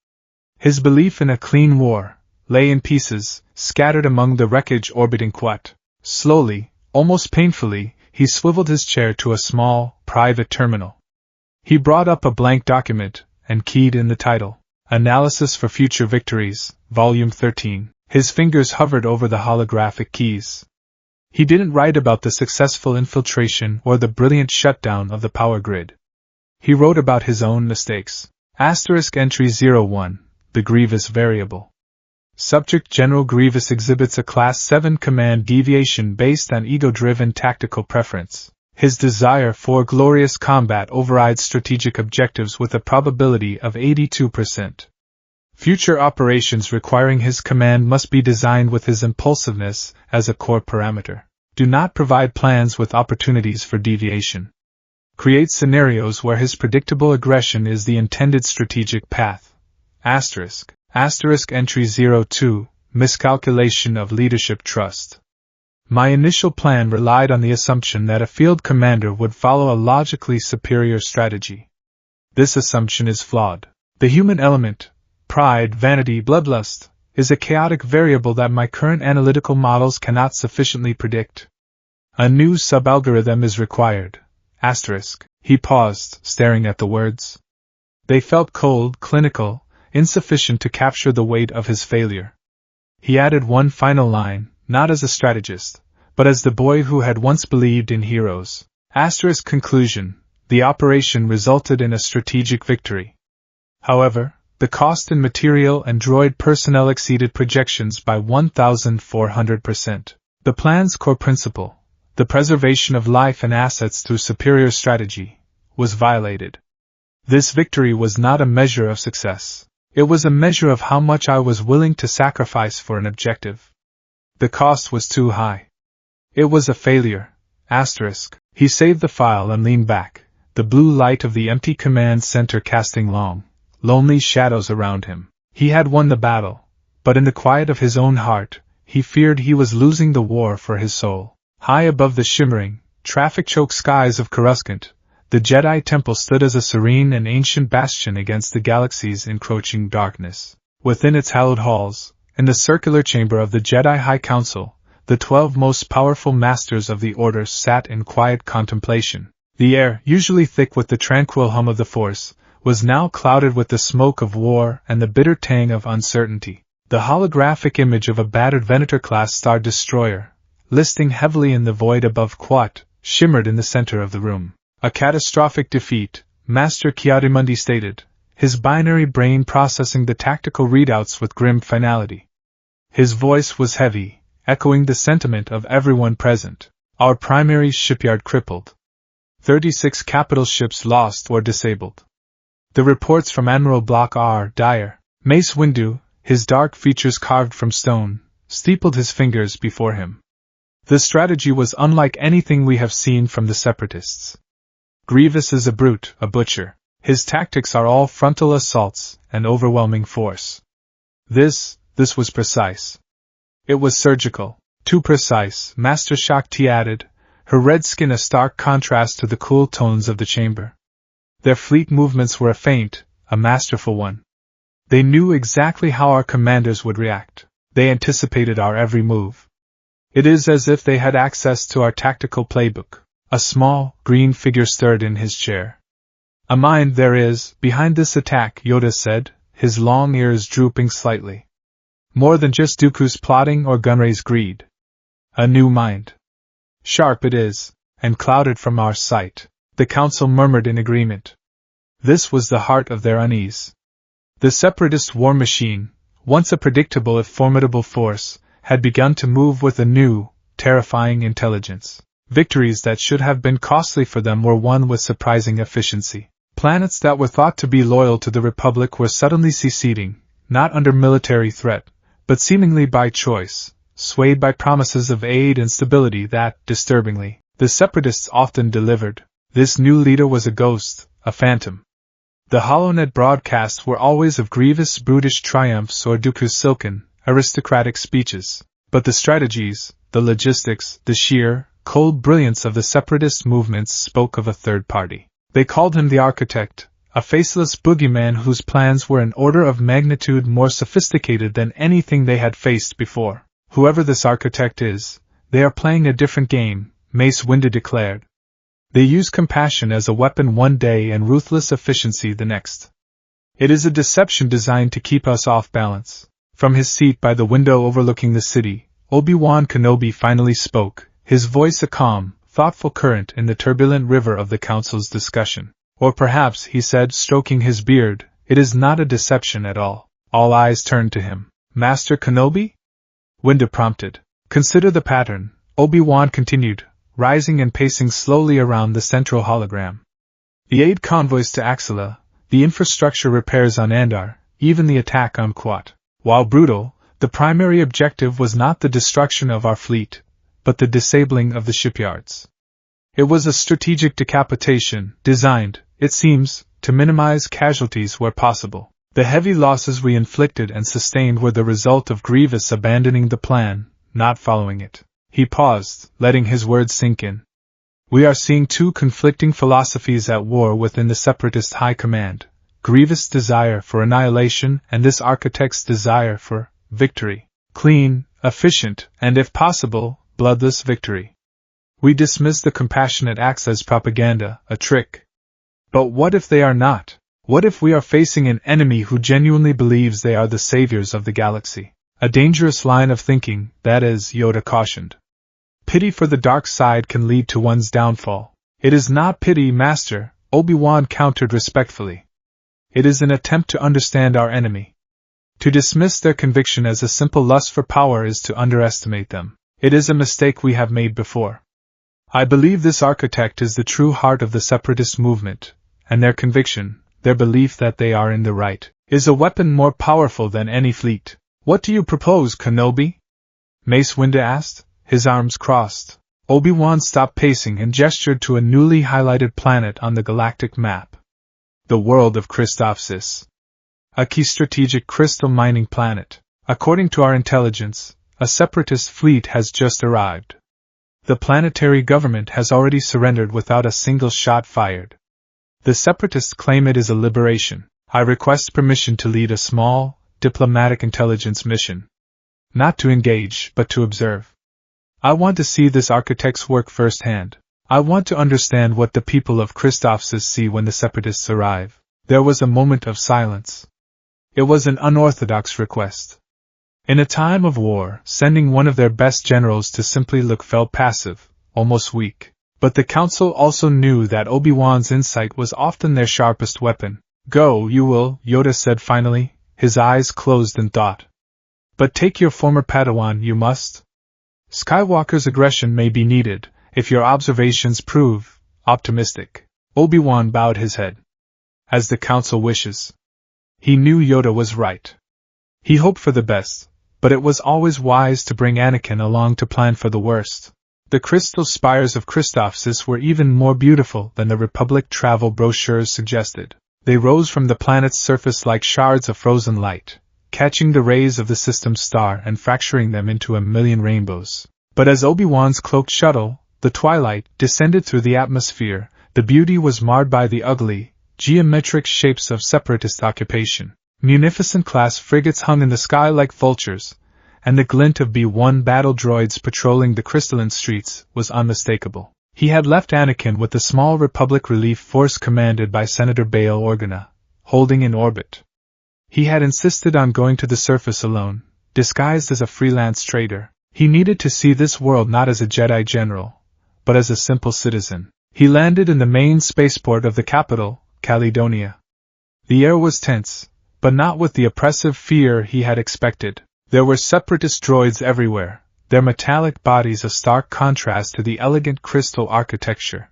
His belief in a clean war lay in pieces, scattered among the wreckage orbiting Quat. Slowly, almost painfully, he swiveled his chair to a small, private terminal. He brought up a blank document and keyed in the title, Analysis for Future Victories, Volume 13. His fingers hovered over the holographic keys. He didn't write about the successful infiltration or the brilliant shutdown of the power grid. He wrote about his own mistakes. Entry 01, the Grievous variable. Subject: General Grievous exhibits a Class 7 command deviation based on ego-driven tactical preference. His desire for glorious combat overrides strategic objectives with a probability of 82%. Future operations requiring his command must be designed with his impulsiveness as a core parameter. Do not provide plans with opportunities for deviation. Create scenarios where his predictable aggression is the intended strategic path. Entry 02, Miscalculation of leadership trust. My initial plan relied on the assumption that a field commander would follow a logically superior strategy. This assumption is flawed. The human element, pride, vanity, bloodlust, is a chaotic variable that my current analytical models cannot sufficiently predict. A new sub-algorithm is required. He paused, staring at the words. They felt cold, clinical, insufficient to capture the weight of his failure. He added one final line, not as a strategist, but as the boy who had once believed in heroes. Conclusion: the operation resulted in a strategic victory. However, the cost in material and droid personnel exceeded projections by 1,400%. The plan's core principle, the preservation of life and assets through superior strategy, was violated. This victory was not a measure of success. It was a measure of how much I was willing to sacrifice for an objective. The cost was too high. It was a failure. He saved the file and leaned back, the blue light of the empty command center casting long, lonely shadows around him. He had won the battle, but in the quiet of his own heart, he feared he was losing the war for his soul. High above the shimmering, traffic-choked skies of Coruscant, the Jedi Temple stood as a serene and ancient bastion against the galaxy's encroaching darkness. Within its hallowed halls, in the circular chamber of the Jedi High Council, the 12 most powerful masters of the Order sat in quiet contemplation. The air, usually thick with the tranquil hum of the Force, was now clouded with the smoke of war and the bitter tang of uncertainty. The holographic image of a battered Venator-class star destroyer, listing heavily in the void above Quat, shimmered in the center of the room. A catastrophic defeat, Master Kiadimundi stated, his binary brain processing the tactical readouts with grim finality. His voice was heavy, echoing the sentiment of everyone present. Our primary shipyard crippled. 36 capital ships lost or disabled. The reports from Admiral Block are dire. Mace Windu, his dark features carved from stone, steepled his fingers before him. The strategy was unlike anything we have seen from the separatists. Grievous is a brute, a butcher. His tactics are all frontal assaults and overwhelming force. This was precise. It was surgical. Too precise, Master Shakti added, her red skin a stark contrast to the cool tones of the chamber. Their fleet movements were a feint, a masterful one. They knew exactly how our commanders would react. They anticipated our every move. It is as if they had access to our tactical playbook. A small, green figure stirred in his chair. A mind there is, behind this attack, Yoda said, his long ears drooping slightly. More than just Dooku's plotting or Gunray's greed. A new mind. Sharp it is, and clouded from our sight. The council murmured in agreement. This was the heart of their unease. The separatist war machine, once a predictable if formidable force, had begun to move with a new, terrifying intelligence. Victories that should have been costly for them were won with surprising efficiency. Planets that were thought to be loyal to the Republic were suddenly seceding, not under military threat, but seemingly by choice, swayed by promises of aid and stability that, disturbingly, the separatists often delivered. This new leader was a ghost, a phantom. The HoloNet broadcasts were always of Grievous' brutish triumphs or Dooku's silken, aristocratic speeches, but the strategies, the logistics, the sheer, cold brilliance of the separatist movements spoke of a third party. They called him the architect, a faceless boogeyman whose plans were an order of magnitude more sophisticated than anything they had faced before. Whoever this architect is, they are playing a different game, Mace Windu declared. They use compassion as a weapon one day and ruthless efficiency the next. It is a deception designed to keep us off balance. From his seat by the window overlooking the city, Obi-Wan Kenobi finally spoke, his voice a calm, thoughtful current in the turbulent river of the council's discussion. Or perhaps, he said, stroking his beard, it is not a deception at all. All eyes turned to him. Master Kenobi? Windu prompted. Consider the pattern, Obi-Wan continued, rising and pacing slowly around the central hologram. The aid convoys to Axela, the infrastructure repairs on Andar, even the attack on Quat. While brutal, the primary objective was not the destruction of our fleet, but the disabling of the shipyards. It was a strategic decapitation, designed, it seems, to minimize casualties where possible. The heavy losses we inflicted and sustained were the result of Grievous abandoning the plan, not following it. He paused, letting his words sink in. We are seeing two conflicting philosophies at war within the Separatist High Command, Grievous' desire for annihilation and this architect's desire for victory. Clean, efficient, and if possible, bloodless victory. We dismiss the compassionate acts as propaganda, a trick. But what if they are not? What if we are facing an enemy who genuinely believes they are the saviors of the galaxy? A dangerous line of thinking, that is, Yoda cautioned. Pity for the dark side can lead to one's downfall. It is not pity, Master, Obi-Wan countered respectfully. It is an attempt to understand our enemy. To dismiss their conviction as a simple lust for power is to underestimate them. It is a mistake we have made before. I believe this architect is the true heart of the separatist movement, and their conviction, their belief that they are in the right, is a weapon more powerful than any fleet. What do you propose, Kenobi? Mace Windu asked, his arms crossed. Obi-Wan stopped pacing and gestured to a newly highlighted planet on the galactic map. The world of Christophsis. A key strategic crystal mining planet. According to our intelligence, a separatist fleet has just arrived. The planetary government has already surrendered without a single shot fired. The separatists claim it is a liberation. I request permission to lead a small, diplomatic intelligence mission. Not to engage, but to observe. I want to see this architect's work firsthand. I want to understand what the people of Christophsis see when the separatists arrive. There was a moment of silence. It was an unorthodox request. In a time of war, sending one of their best generals to simply look felt passive, almost weak. But the council also knew that Obi-Wan's insight was often their sharpest weapon. Go, you will, Yoda said finally, his eyes closed in thought. But take your former Padawan, you must. Skywalker's aggression may be needed, if your observations prove optimistic. Obi-Wan bowed his head. As the council wishes. He knew Yoda was right. He hoped for the best, but it was always wise to bring Anakin along to plan for the worst. The crystal spires of Christophsis were even more beautiful than the Republic travel brochures suggested. They rose from the planet's surface like shards of frozen light, catching the rays of the system's star and fracturing them into a million rainbows. But as Obi-Wan's cloaked shuttle, the twilight, descended through the atmosphere, the beauty was marred by the ugly, geometric shapes of separatist occupation. Munificent-class frigates hung in the sky like vultures, and the glint of B-1 battle droids patrolling the crystalline streets was unmistakable. He had left Anakin with the small Republic relief force commanded by Senator Bail Organa, holding in orbit. He had insisted on going to the surface alone, disguised as a freelance trader. He needed to see this world not as a Jedi general, but as a simple citizen. He landed in the main spaceport of the capital, Caledonia. The air was tense, but not with the oppressive fear he had expected. There were separatist droids everywhere, their metallic bodies a stark contrast to the elegant crystal architecture.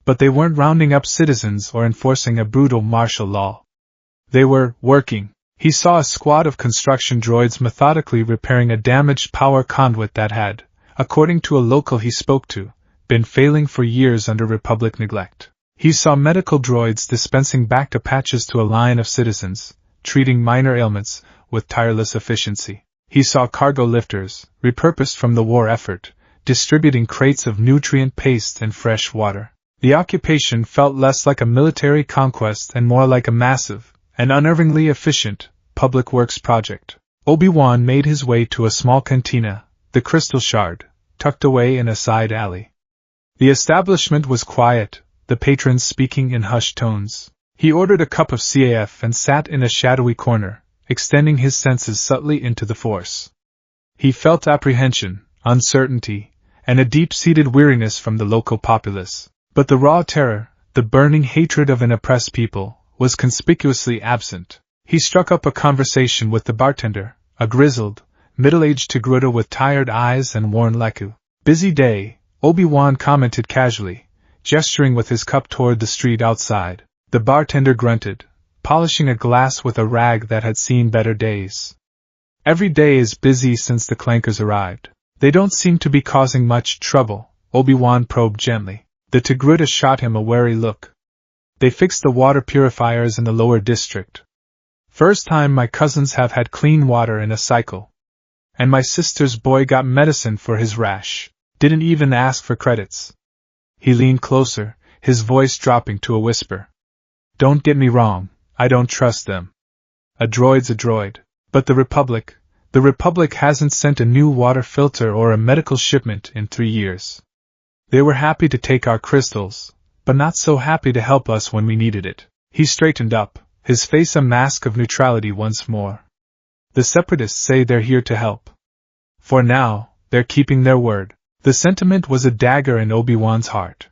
But they weren't rounding up citizens or enforcing a brutal martial law. They were working. He saw a squad of construction droids methodically repairing a damaged power conduit that had, according to a local he spoke to, been failing for years under Republic neglect. He saw medical droids dispensing Bacta patches to a line of citizens, treating minor ailments with tireless efficiency. He saw cargo lifters, repurposed from the war effort, distributing crates of nutrient paste and fresh water. The occupation felt less like a military conquest and more like a massive, and unnervingly efficient, public works project. Obi-Wan made his way to a small cantina, the Crystal Shard, tucked away in a side alley. The establishment was quiet, the patrons speaking in hushed tones. He ordered a cup of CAF and sat in a shadowy corner, extending his senses subtly into the Force. He felt apprehension, uncertainty, and a deep-seated weariness from the local populace. But the raw terror, the burning hatred of an oppressed people, was conspicuously absent. He struck up a conversation with the bartender, a grizzled, middle-aged Togruta with tired eyes and worn leku. Busy day, Obi-Wan commented casually, gesturing with his cup toward the street outside. The bartender grunted, polishing a glass with a rag that had seen better days. Every day is busy since the clankers arrived. They don't seem to be causing much trouble, Obi-Wan probed gently. The Togruta shot him a wary look. They fixed the water purifiers in the lower district. First time my cousins have had clean water in a cycle. And my sister's boy got medicine for his rash. Didn't even ask for credits. He leaned closer, his voice dropping to a whisper. Don't get me wrong, I don't trust them. A droid's a droid. But the Republic hasn't sent a new water filter or a medical shipment in 3 years. They were happy to take our crystals, but not so happy to help us when we needed it. He straightened up, his face a mask of neutrality once more. The separatists say they're here to help. For now, they're keeping their word. The sentiment was a dagger in Obi-Wan's heart.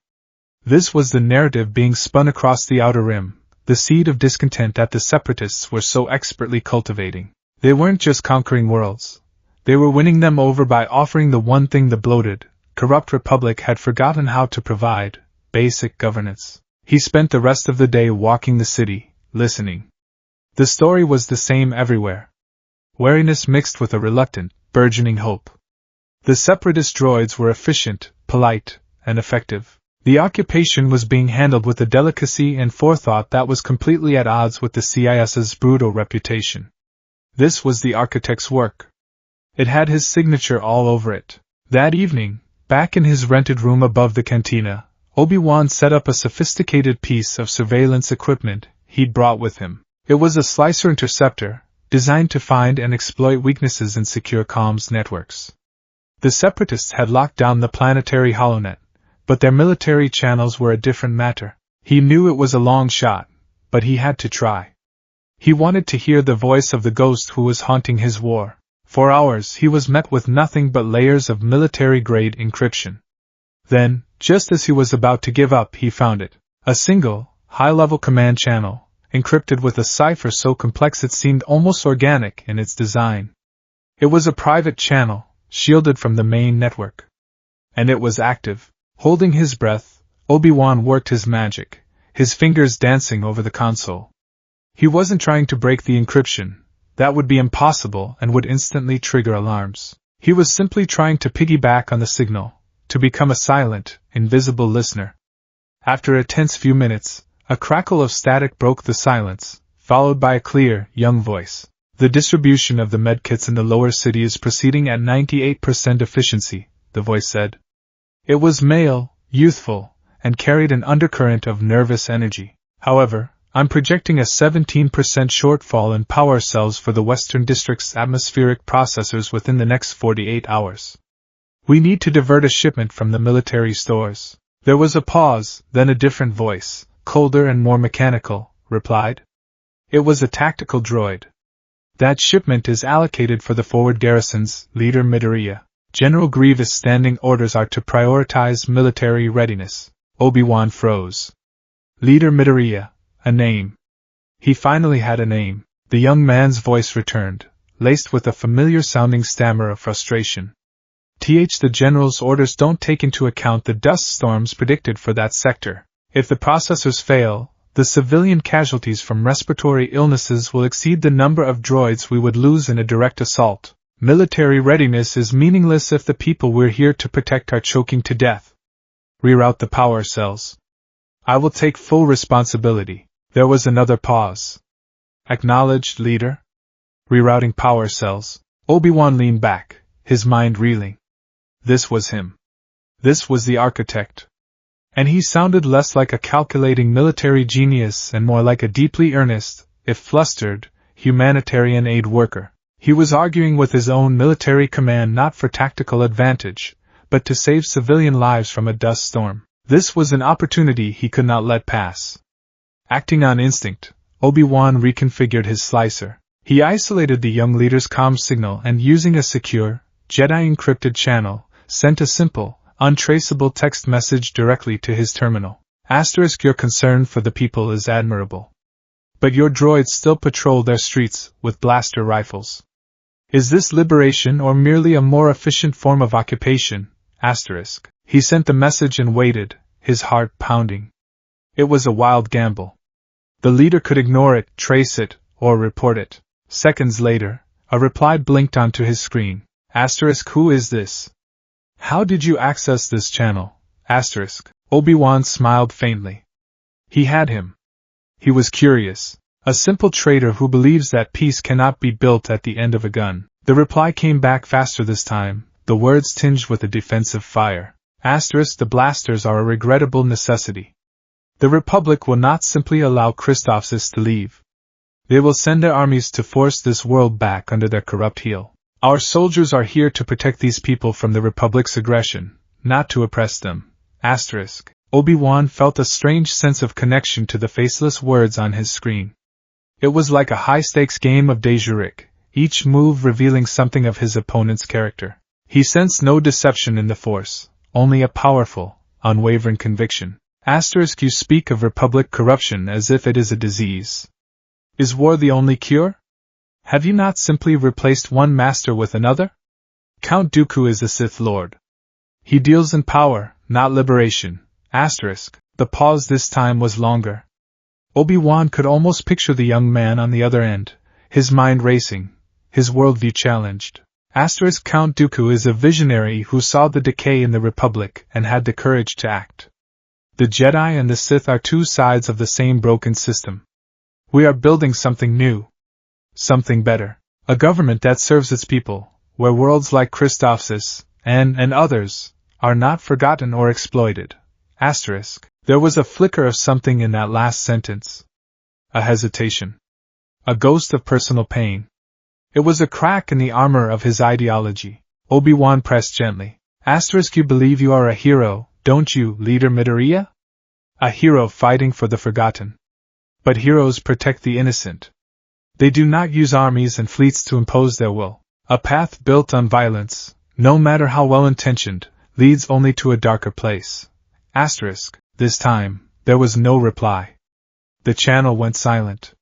This was the narrative being spun across the Outer Rim, the seed of discontent that the separatists were so expertly cultivating. They weren't just conquering worlds. They were winning them over by offering the one thing the bloated, corrupt Republic had forgotten how to provide: basic governance. He spent the rest of the day walking the city, listening. The story was the same everywhere. Wariness mixed with a reluctant, burgeoning hope. The separatist droids were efficient, polite, and effective. The occupation was being handled with a delicacy and forethought that was completely at odds with the CIS's brutal reputation. This was the architect's work. It had his signature all over it. That evening, back in his rented room above the cantina, Obi-Wan set up a sophisticated piece of surveillance equipment he'd brought with him. It was a slicer interceptor, designed to find and exploit weaknesses in secure comms networks. The separatists had locked down the planetary holonet, but their military channels were a different matter. He knew it was a long shot, but he had to try. He wanted to hear the voice of the ghost who was haunting his war. For hours he was met with nothing but layers of military-grade encryption. Then, just as he was about to give up, he found it. A single, high-level command channel, encrypted with a cipher so complex it seemed almost organic in its design. It was a private channel, shielded from the main network. And it was active. Holding his breath, Obi-Wan worked his magic, his fingers dancing over the console. He wasn't trying to break the encryption. That would be impossible and would instantly trigger alarms. He was simply trying to piggyback on the signal, to become a silent, invisible listener. After a tense few minutes, a crackle of static broke the silence, followed by a clear, young voice. The distribution of the medkits in the lower city is proceeding at 98% efficiency, the voice said. It was male, youthful, and carried an undercurrent of nervous energy. However, I'm projecting a 17% shortfall in power cells for the Western District's atmospheric processors within the next 48 hours. We need to divert a shipment from the military stores. There was a pause, then a different voice, colder and more mechanical, replied. It was a tactical droid. That shipment is allocated for the forward garrisons, Leader Midoriya. General Grievous' standing orders are to prioritize military readiness. Obi-Wan froze. Leader Midoriya, a name. He finally had a name. The young man's voice returned, laced with a familiar-sounding stammer of frustration. The general's orders don't take into account the dust storms predicted for that sector. If the processors fail, the civilian casualties from respiratory illnesses will exceed the number of droids we would lose in a direct assault. Military readiness is meaningless if the people we're here to protect are choking to death. Reroute the power cells. I will take full responsibility. There was another pause. Acknowledged, leader. Rerouting power cells. Obi-Wan leaned back, his mind reeling. This was him. This was the architect. And he sounded less like a calculating military genius and more like a deeply earnest, if flustered, humanitarian aid worker. He was arguing with his own military command not for tactical advantage, but to save civilian lives from a dust storm. This was an opportunity he could not let pass. Acting on instinct, Obi-Wan reconfigured his slicer. He isolated the young leader's comm signal and, using a secure, Jedi-encrypted channel, sent a simple, untraceable text message directly to his terminal. * Your concern for the people is admirable. But your droids still patrol their streets with blaster rifles. Is this liberation or merely a more efficient form of occupation? * He sent the message and waited, his heart pounding. It was a wild gamble. The leader could ignore it, trace it, or report it. Seconds later, a reply blinked onto his screen. * Who is this? How did you access this channel? * Obi-Wan smiled faintly. He had him. He was curious. A simple traitor who believes that peace cannot be built at the end of a gun. The reply came back faster this time, the words tinged with a defensive fire. * The blasters are a regrettable necessity. The Republic will not simply allow Christophsis to leave. They will send their armies to force this world back under their corrupt heel. Our soldiers are here to protect these people from the Republic's aggression, not to oppress them. * Obi-Wan felt a strange sense of connection to the faceless words on his screen. It was like a high-stakes game of de jure, each move revealing something of his opponent's character. He sensed no deception in the Force, only a powerful, unwavering conviction. * You speak of Republic corruption as if it is a disease. Is war the only cure? Have you not simply replaced one master with another? Count Dooku is a Sith Lord. He deals in power, not liberation. * The pause this time was longer. Obi-Wan could almost picture the young man on the other end, his mind racing, his worldview challenged. * Count Dooku is a visionary who saw the decay in the Republic and had the courage to act. The Jedi and the Sith are two sides of the same broken system. We are building something new. Something better. A government that serves its people, where worlds like Christophsis, and others, are not forgotten or exploited. There was a flicker of something in that last sentence. A hesitation. A ghost of personal pain. It was a crack in the armor of his ideology. Obi-Wan pressed gently. You believe you are a hero, don't you, Leader Midoriya? A hero fighting for the forgotten. But heroes protect the innocent. They do not use armies and fleets to impose their will. A path built on violence, no matter how well-intentioned, leads only to a darker place. This time, there was no reply. The channel went silent.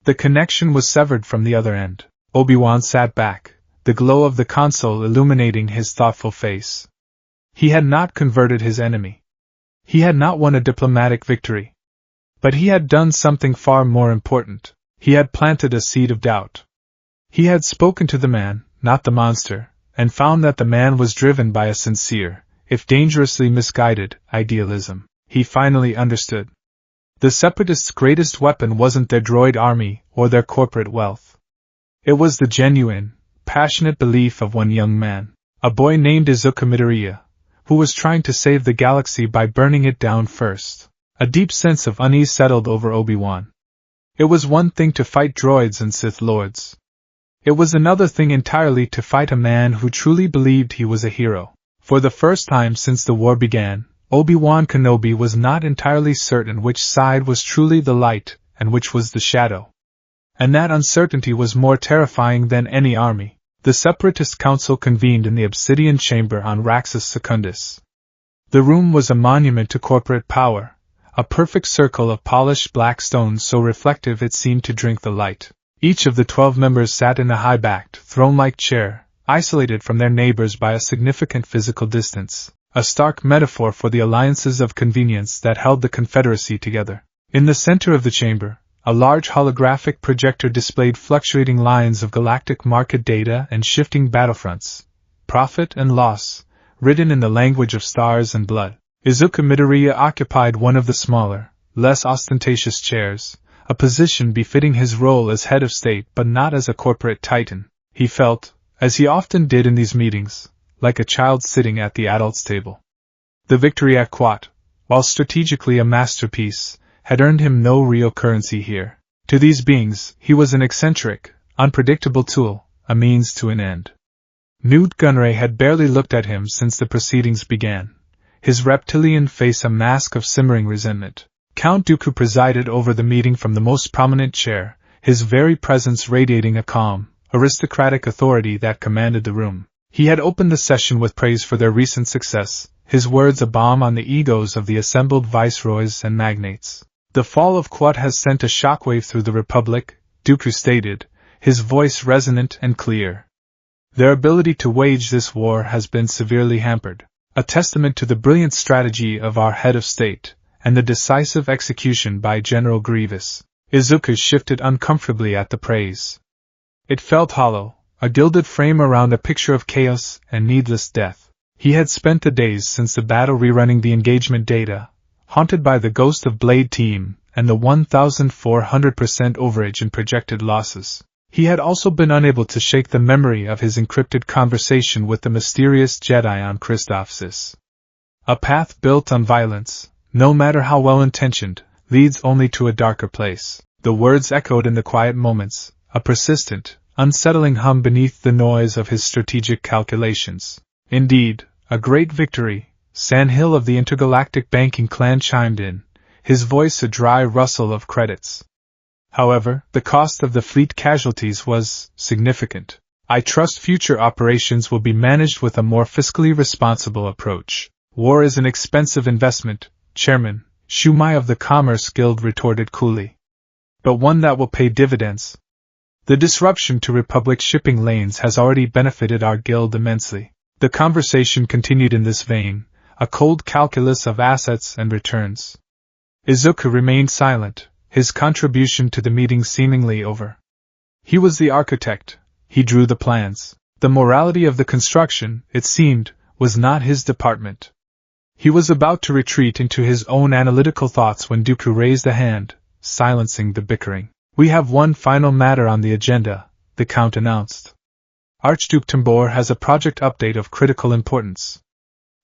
The connection was severed from the other end. Obi-Wan sat back, the glow of the console illuminating his thoughtful face. He had not converted his enemy. He had not won a diplomatic victory. But he had done something far more important. He had planted a seed of doubt. He had spoken to the man, not the monster, and found that the man was driven by a sincere, if dangerously misguided, idealism. He finally understood. The Separatists' greatest weapon wasn't their droid army or their corporate wealth. It was the genuine, passionate belief of one young man, a boy named Izuku Midoriya, who was trying to save the galaxy by burning it down first. A deep sense of unease settled over Obi-Wan. It was one thing to fight droids and Sith Lords. It was another thing entirely to fight a man who truly believed he was a hero. For the first time since the war began, Obi-Wan Kenobi was not entirely certain which side was truly the light and which was the shadow. And that uncertainty was more terrifying than any army. The Separatist Council convened in the Obsidian Chamber on Raxus Secundus. The room was a monument to corporate power, a perfect circle of polished black stone so reflective it seemed to drink the light. Each of the 12 members sat in a high-backed, throne-like chair, isolated from their neighbors by a significant physical distance, a stark metaphor for the alliances of convenience that held the Confederacy together. In the center of the chamber, a large holographic projector displayed fluctuating lines of galactic market data and shifting battlefronts, profit and loss, written in the language of stars and blood. Izuku Midoriya occupied one of the smaller, less ostentatious chairs, a position befitting his role as head of state but not as a corporate titan. He felt, as he often did in these meetings, like a child sitting at the adult's table. The victory at Quat, while strategically a masterpiece, had earned him no real currency here. To these beings, he was an eccentric, unpredictable tool, a means to an end. Newt Gunray had barely looked at him since the proceedings began, his reptilian face a mask of simmering resentment. Count Dooku presided over the meeting from the most prominent chair, his very presence radiating a calm, aristocratic authority that commanded the room. He had opened the session with praise for their recent success, his words a balm on the egos of the assembled viceroys and magnates. The fall of Quat has sent a shockwave through the Republic, Dooku stated, his voice resonant and clear. Their ability to wage this war has been severely hampered, a testament to the brilliant strategy of our head of state, and the decisive execution by General Grievous. Izuku shifted uncomfortably at the praise. It felt hollow, a gilded frame around a picture of chaos and needless death. He had spent the days since the battle rerunning the engagement data, haunted by the ghost of Blade Team and the 1,400% overage in projected losses. He had also been unable to shake the memory of his encrypted conversation with the mysterious Jedi on Christophsis. A path built on violence, no matter how well-intentioned, leads only to a darker place. The words echoed in the quiet moments, a persistent, unsettling hum beneath the noise of his strategic calculations. Indeed, a great victory, Sandhill of the intergalactic banking clan chimed in, his voice a dry rustle of credits. However, the cost of the fleet casualties was significant. I trust future operations will be managed with a more fiscally responsible approach. War is an expensive investment, Chairman, Shumai of the Commerce Guild retorted coolly. But one that will pay dividends. The disruption to Republic shipping lanes has already benefited our guild immensely. The conversation continued in this vein, a cold calculus of assets and returns. Izuku remained silent, his contribution to the meeting seemingly over. He was the architect, he drew the plans. The morality of the construction, it seemed, was not his department. He was about to retreat into his own analytical thoughts when Dooku raised a hand, silencing the bickering. We have one final matter on the agenda, the Count announced. Archduke Tambor has a project update of critical importance.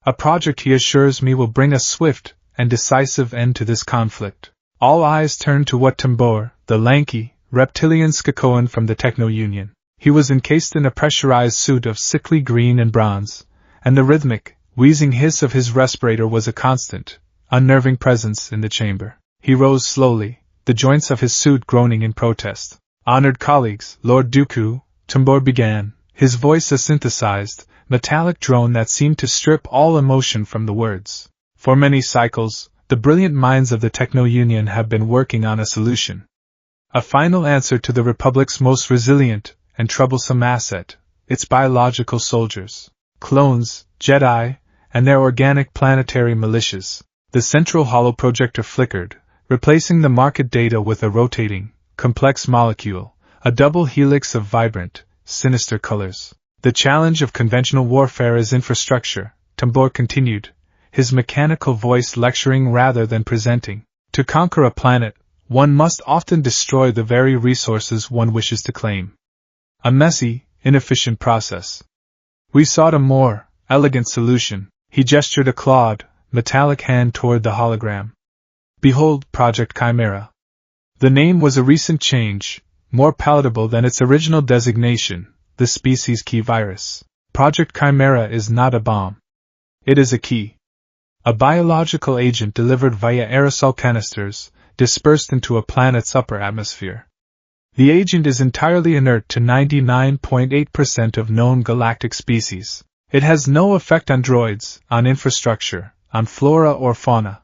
A project he assures me will bring us swift and decisive end to this conflict. All eyes turned to what Tambor, the lanky, reptilian Skakoan from the Techno-Union. He was encased in a pressurized suit of sickly green and bronze, and the rhythmic, wheezing hiss of his respirator was a constant, unnerving presence in the chamber. He rose slowly, the joints of his suit groaning in protest. "Honored colleagues, Lord Deku," Tambor began, his voice a synthesized, metallic drone that seemed to strip all emotion from the words. "For many cycles, the brilliant minds of the Techno-Union have been working on a solution. A final answer to the Republic's most resilient and troublesome asset, its biological soldiers, clones, Jedi, and their organic planetary militias." The central holoprojector flickered, replacing the market data with a rotating, complex molecule, a double helix of vibrant, sinister colors. "The challenge of conventional warfare is infrastructure," Tambor continued, his mechanical voice lecturing rather than presenting. "To conquer a planet, one must often destroy the very resources one wishes to claim. A messy, inefficient process. We sought a more elegant solution." He gestured a clawed, metallic hand toward the hologram. "Behold, Project Chimera." The name was a recent change, more palatable than its original designation, the species key virus. Project Chimera is not a bomb. It is a key. A biological agent delivered via aerosol canisters, dispersed into a planet's upper atmosphere. The agent is entirely inert to 99.8% of known galactic species. It has no effect on droids, on infrastructure, on flora or fauna.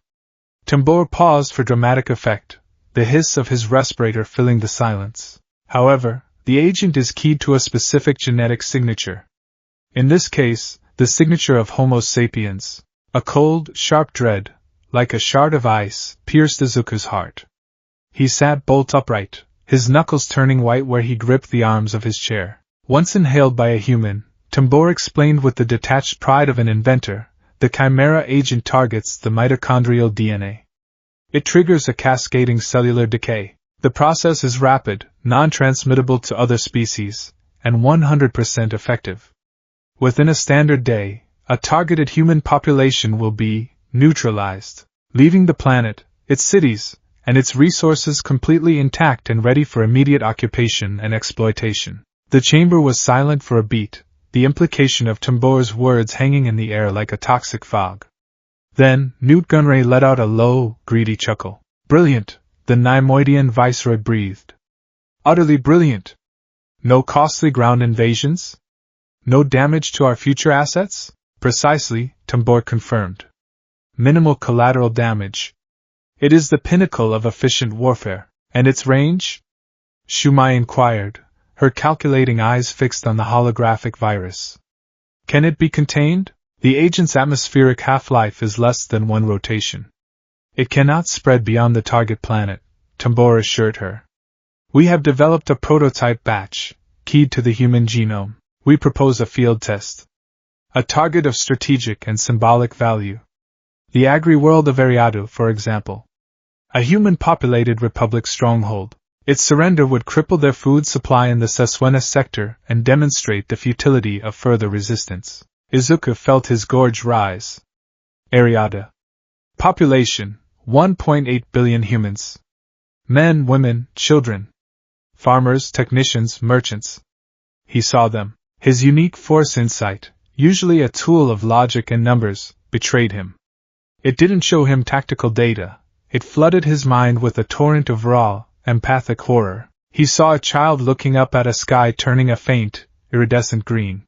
Tambor paused for dramatic effect, the hiss of his respirator filling the silence. "However, the agent is keyed to a specific genetic signature. In this case, the signature of Homo sapiens." A cold, sharp dread, like a shard of ice, pierced Izuku's heart. He sat bolt upright, his knuckles turning white where he gripped the arms of his chair. "Once inhaled by a human," Tambor explained with the detached pride of an inventor, "the Chimera agent targets the mitochondrial DNA. It triggers a cascading cellular decay. The process is rapid, non-transmittable to other species, and 100% effective. Within a standard day, a targeted human population will be neutralized, leaving the planet, its cities, and its resources completely intact and ready for immediate occupation and exploitation." The chamber was silent for a beat, the implication of Tambor's words hanging in the air like a toxic fog. Then, Newt Gunray let out a low, greedy chuckle. "Brilliant," the Neimoidian viceroy breathed. "Utterly brilliant. No costly ground invasions? No damage to our future assets?" "Precisely," Tambor confirmed. "Minimal collateral damage. It is the pinnacle of efficient warfare." "And its range?" Shumai inquired, her calculating eyes fixed on the holographic virus. "Can it be contained?" "The agent's atmospheric half-life is less than one rotation. It cannot spread beyond the target planet," Tambor assured her. "We have developed a prototype batch, keyed to the human genome. We propose a field test. A target of strategic and symbolic value. The agri-world of Ariadu, for example. A human-populated republic stronghold. Its surrender would cripple their food supply in the Seswena sector and demonstrate the futility of further resistance." Izuku felt his gorge rise. Ariada. Population, 1.8 billion humans. Men, women, children. Farmers, technicians, merchants. He saw them. His unique force insight, usually a tool of logic and numbers, betrayed him. It didn't show him tactical data, it flooded his mind with a torrent of raw, empathic horror. He saw a child looking up at a sky turning a faint, iridescent green.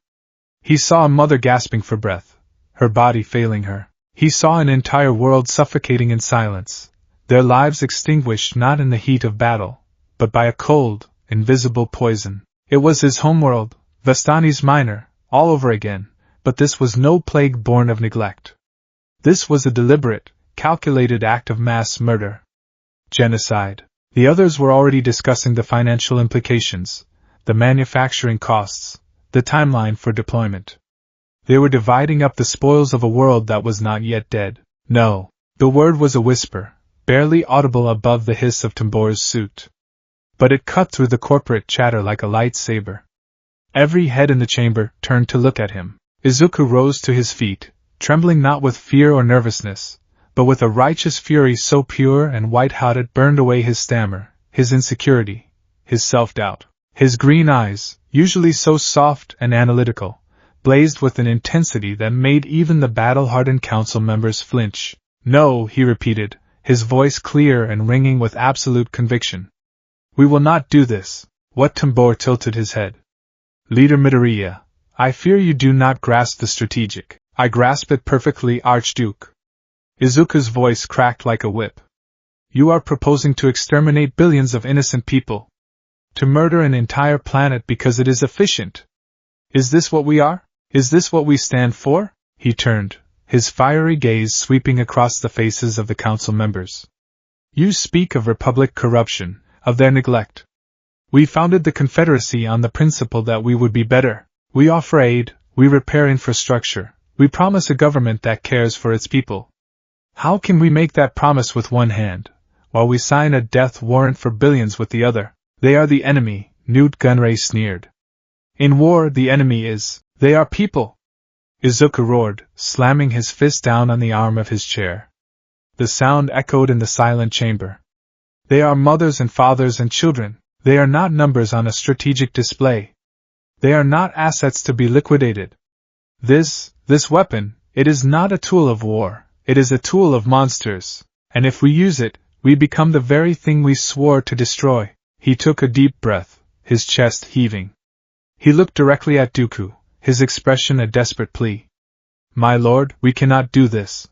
He saw a mother gasping for breath, her body failing her. He saw an entire world suffocating in silence, their lives extinguished not in the heat of battle, but by a cold, invisible poison. It was his homeworld, Vestani's Minor, all over again, but this was no plague born of neglect. This was a deliberate, calculated act of mass murder. Genocide. The others were already discussing the financial implications, the manufacturing costs, the timeline for deployment. They were dividing up the spoils of a world that was not yet dead. No. The word was a whisper, barely audible above the hiss of Tambor's suit. But it cut through the corporate chatter like a lightsaber. Every head in the chamber turned to look at him. Izuku rose to his feet, trembling not with fear or nervousness, but with a righteous fury so pure and white-hot it burned away his stammer, his insecurity, his self-doubt. His green eyes, usually so soft and analytical, blazed with an intensity that made even the battle-hardened council members flinch. "No," he repeated, his voice clear and ringing with absolute conviction. "We will not do this." What Tambor tilted his head. "Leader Midoriya, I fear you do not grasp the strategic." "I grasp it perfectly, Archduke." Izuku's voice cracked like a whip. "You are proposing to exterminate billions of innocent people. To murder an entire planet because it is efficient. Is this what we are? Is this what we stand for?" He turned, his fiery gaze sweeping across the faces of the council members. "You speak of Republic corruption, of their neglect. We founded the Confederacy on the principle that we would be better. We offer aid, we repair infrastructure, we promise a government that cares for its people. How can we make that promise with one hand, while we sign a death warrant for billions with the other? They are the enemy," Newt Gunray sneered. "In war, the enemy is, they are people." Izuku roared, slamming his fist down on the arm of his chair. The sound echoed in the silent chamber. "They are mothers and fathers and children. They are not numbers on a strategic display. They are not assets to be liquidated. This weapon, it is not a tool of war, it is a tool of monsters, and if we use it, we become the very thing we swore to destroy." He took a deep breath, his chest heaving. He looked directly at Deku, his expression a desperate plea. "My lord, we cannot do this.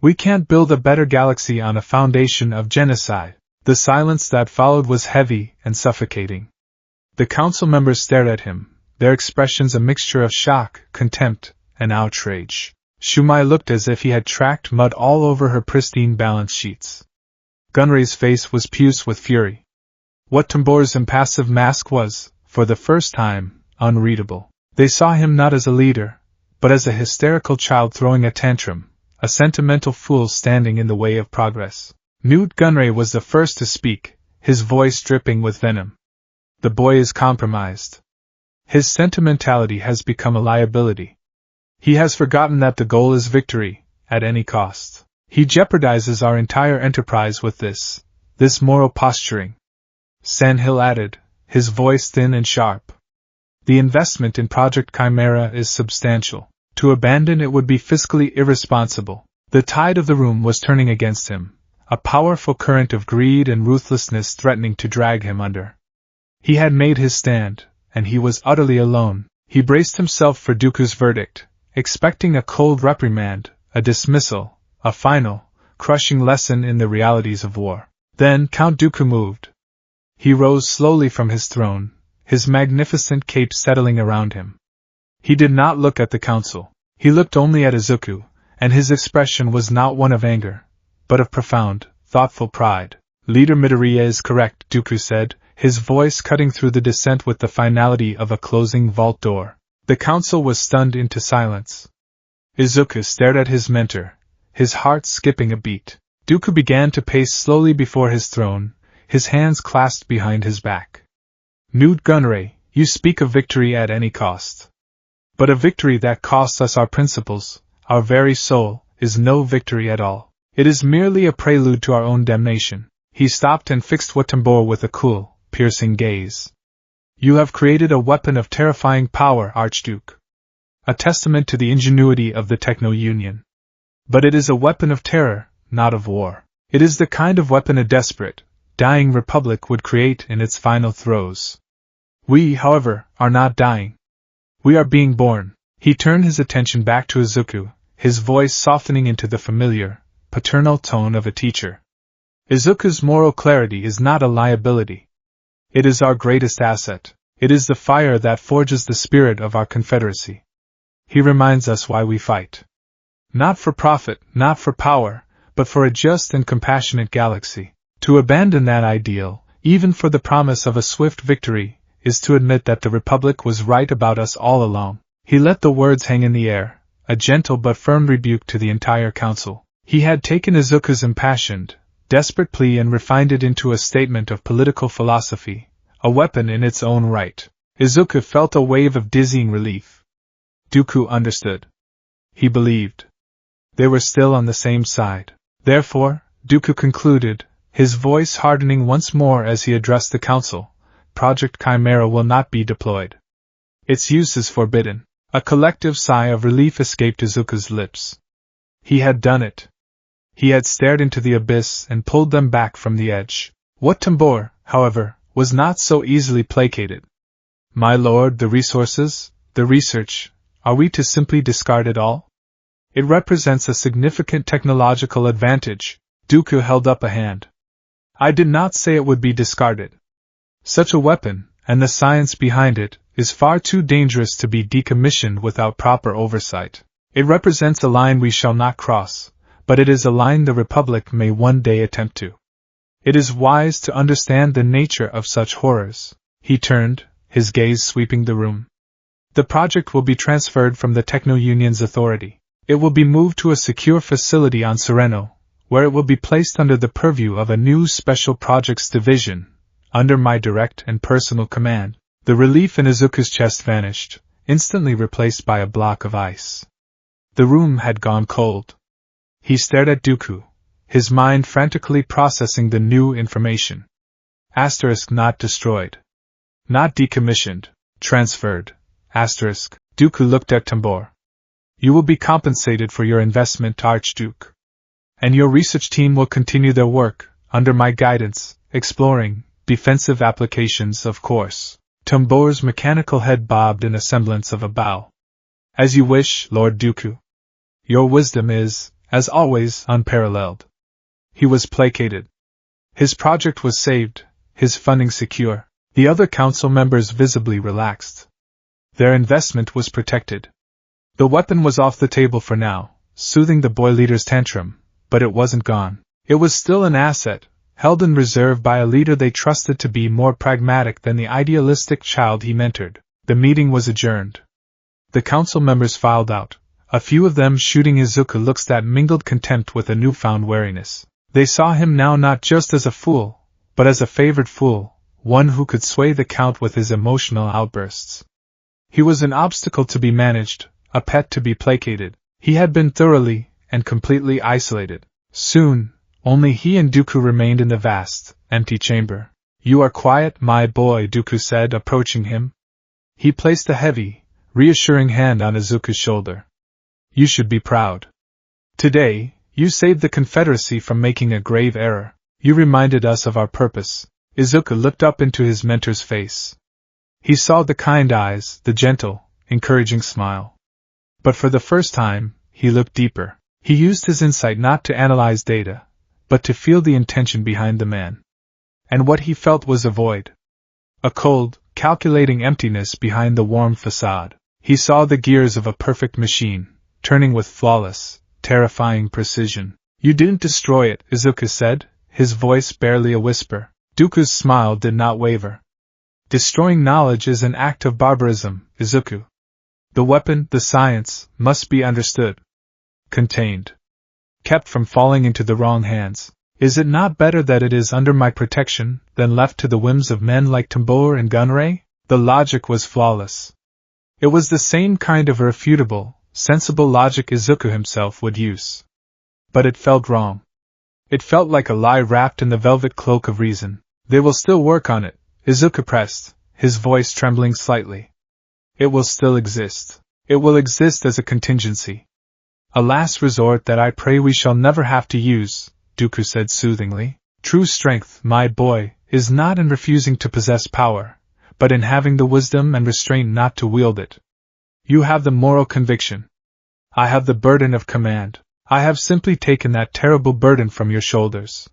We can't build a better galaxy on a foundation of genocide." The silence that followed was heavy and suffocating. The council members stared at him, their expressions a mixture of shock, contempt, and outrage. Shumai looked as if he had tracked mud all over her pristine balance sheets. Gunray's face was puce with fury. What Tambor's impassive mask was, for the first time, unreadable. They saw him not as a leader, but as a hysterical child throwing a tantrum, a sentimental fool standing in the way of progress. Newt Gunray was the first to speak, his voice dripping with venom. "The boy is compromised. His sentimentality has become a liability. He has forgotten that the goal is victory, at any cost. He jeopardizes our entire enterprise with this moral posturing." Sandhill added, his voice thin and sharp. "The investment in Project Chimera is substantial. To abandon it would be fiscally irresponsible." The tide of the room was turning against him, a powerful current of greed and ruthlessness threatening to drag him under. He had made his stand, and he was utterly alone. He braced himself for Dooku's verdict, expecting a cold reprimand, a dismissal, a final, crushing lesson in the realities of war. Then Count Dooku moved. He rose slowly from his throne, his magnificent cape settling around him. He did not look at the council. He looked only at Izuku, and his expression was not one of anger, but of profound, thoughtful pride. "Leader Midoriya is correct," Dooku said, his voice cutting through the dissent with the finality of a closing vault door. The council was stunned into silence. Izuku stared at his mentor, his heart skipping a beat. Dooku began to pace slowly before his throne, his hands clasped behind his back. "Newt Gunray, you speak of victory at any cost. But a victory that costs us our principles, our very soul, is no victory at all. It is merely a prelude to our own damnation." He stopped and fixed Watambor with a cool, piercing gaze. "You have created a weapon of terrifying power, Archduke. A testament to the ingenuity of the Techno-Union. But it is a weapon of terror, not of war. It is the kind of weapon a desperate, dying republic would create in its final throes. We, however, are not dying. We are being born." He turned his attention back to Izuku, his voice softening into the familiar, paternal tone of a teacher. "Izuku's moral clarity is not a liability. It is our greatest asset. It is the fire that forges the spirit of our Confederacy. He reminds us why we fight. Not for profit, not for power, but for a just and compassionate galaxy. To abandon that ideal, even for the promise of a swift victory, is to admit that the Republic was right about us all along." He let the words hang in the air, a gentle but firm rebuke to the entire council. He had taken Izuku's impassioned, desperate plea and refined it into a statement of political philosophy, a weapon in its own right. Izuku felt a wave of dizzying relief. Dooku understood. He believed. They were still on the same side. Therefore, Deku concluded, his voice hardening once more as he addressed the council, Project Chimera will not be deployed. Its use is forbidden. A collective sigh of relief escaped Izuku's lips. He had done it. He had stared into the abyss and pulled them back from the edge. What Tambor, however, was not so easily placated. My lord, the resources, the research, are we to simply discard it all? It represents a significant technological advantage. Deku held up a hand. I did not say it would be discarded. Such a weapon, and the science behind it, is far too dangerous to be decommissioned without proper oversight. It represents a line we shall not cross, but it is a line the Republic may one day attempt to. It is wise to understand the nature of such horrors. He turned, his gaze sweeping the room. The project will be transferred from the Techno-Union's authority. It will be moved to a secure facility on Sereno, where it will be placed under the purview of a new Special Projects Division, under my direct and personal command. The relief in Izuku's chest vanished, instantly replaced by a block of ice. The room had gone cold. He stared at Deku, his mind frantically processing the new information. Asterisk not destroyed. Not decommissioned, transferred. Asterisk. Deku looked at Tambor. You will be compensated for your investment, Archduke. And your research team will continue their work, under my guidance, exploring defensive applications, of course. Tambor's mechanical head bobbed in a semblance of a bow. As you wish, Lord Deku. Your wisdom is, as always, unparalleled. He was placated. His project was saved, his funding secure. The other council members visibly relaxed. Their investment was protected. The weapon was off the table for now, soothing the boy leader's tantrum, but it wasn't gone. It was still an asset, held in reserve by a leader they trusted to be more pragmatic than the idealistic child he mentored. The meeting was adjourned. The council members filed out, a few of them shooting Izuku looks that mingled contempt with a newfound wariness. They saw him now not just as a fool, but as a favored fool, one who could sway the count with his emotional outbursts. He was an obstacle to be managed, a pet to be placated. He had been thoroughly and completely isolated. Soon, only he and Deku remained in the vast, empty chamber. You are quiet, my boy, Deku said, approaching him. He placed a heavy, reassuring hand on Izuku's shoulder. You should be proud. Today, you saved the Confederacy from making a grave error. You reminded us of our purpose. Izuku looked up into his mentor's face. He saw the kind eyes, the gentle, encouraging smile. But for the first time, he looked deeper. He used his insight not to analyze data, but to feel the intention behind the man. And what he felt was a void. A cold, calculating emptiness behind the warm facade. He saw the gears of a perfect machine, turning with flawless, terrifying precision. You didn't destroy it, Izuku said, his voice barely a whisper. Deku's smile did not waver. Destroying knowledge is an act of barbarism, Izuku. The weapon, the science, must be understood. Contained. Kept from falling into the wrong hands. Is it not better that it is under my protection than left to the whims of men like Tambor and Gunray? The logic was flawless. It was the same kind of irrefutable, sensible logic Izuku himself would use. But it felt wrong. It felt like a lie wrapped in the velvet cloak of reason. They will still work on it, Izuku pressed, his voice trembling slightly. It will still exist. It will exist as a contingency. A last resort that I pray we shall never have to use, Deku said soothingly. True strength, my boy, is not in refusing to possess power, but in having the wisdom and restraint not to wield it. You have the moral conviction. I have the burden of command. I have simply taken that terrible burden from your shoulders.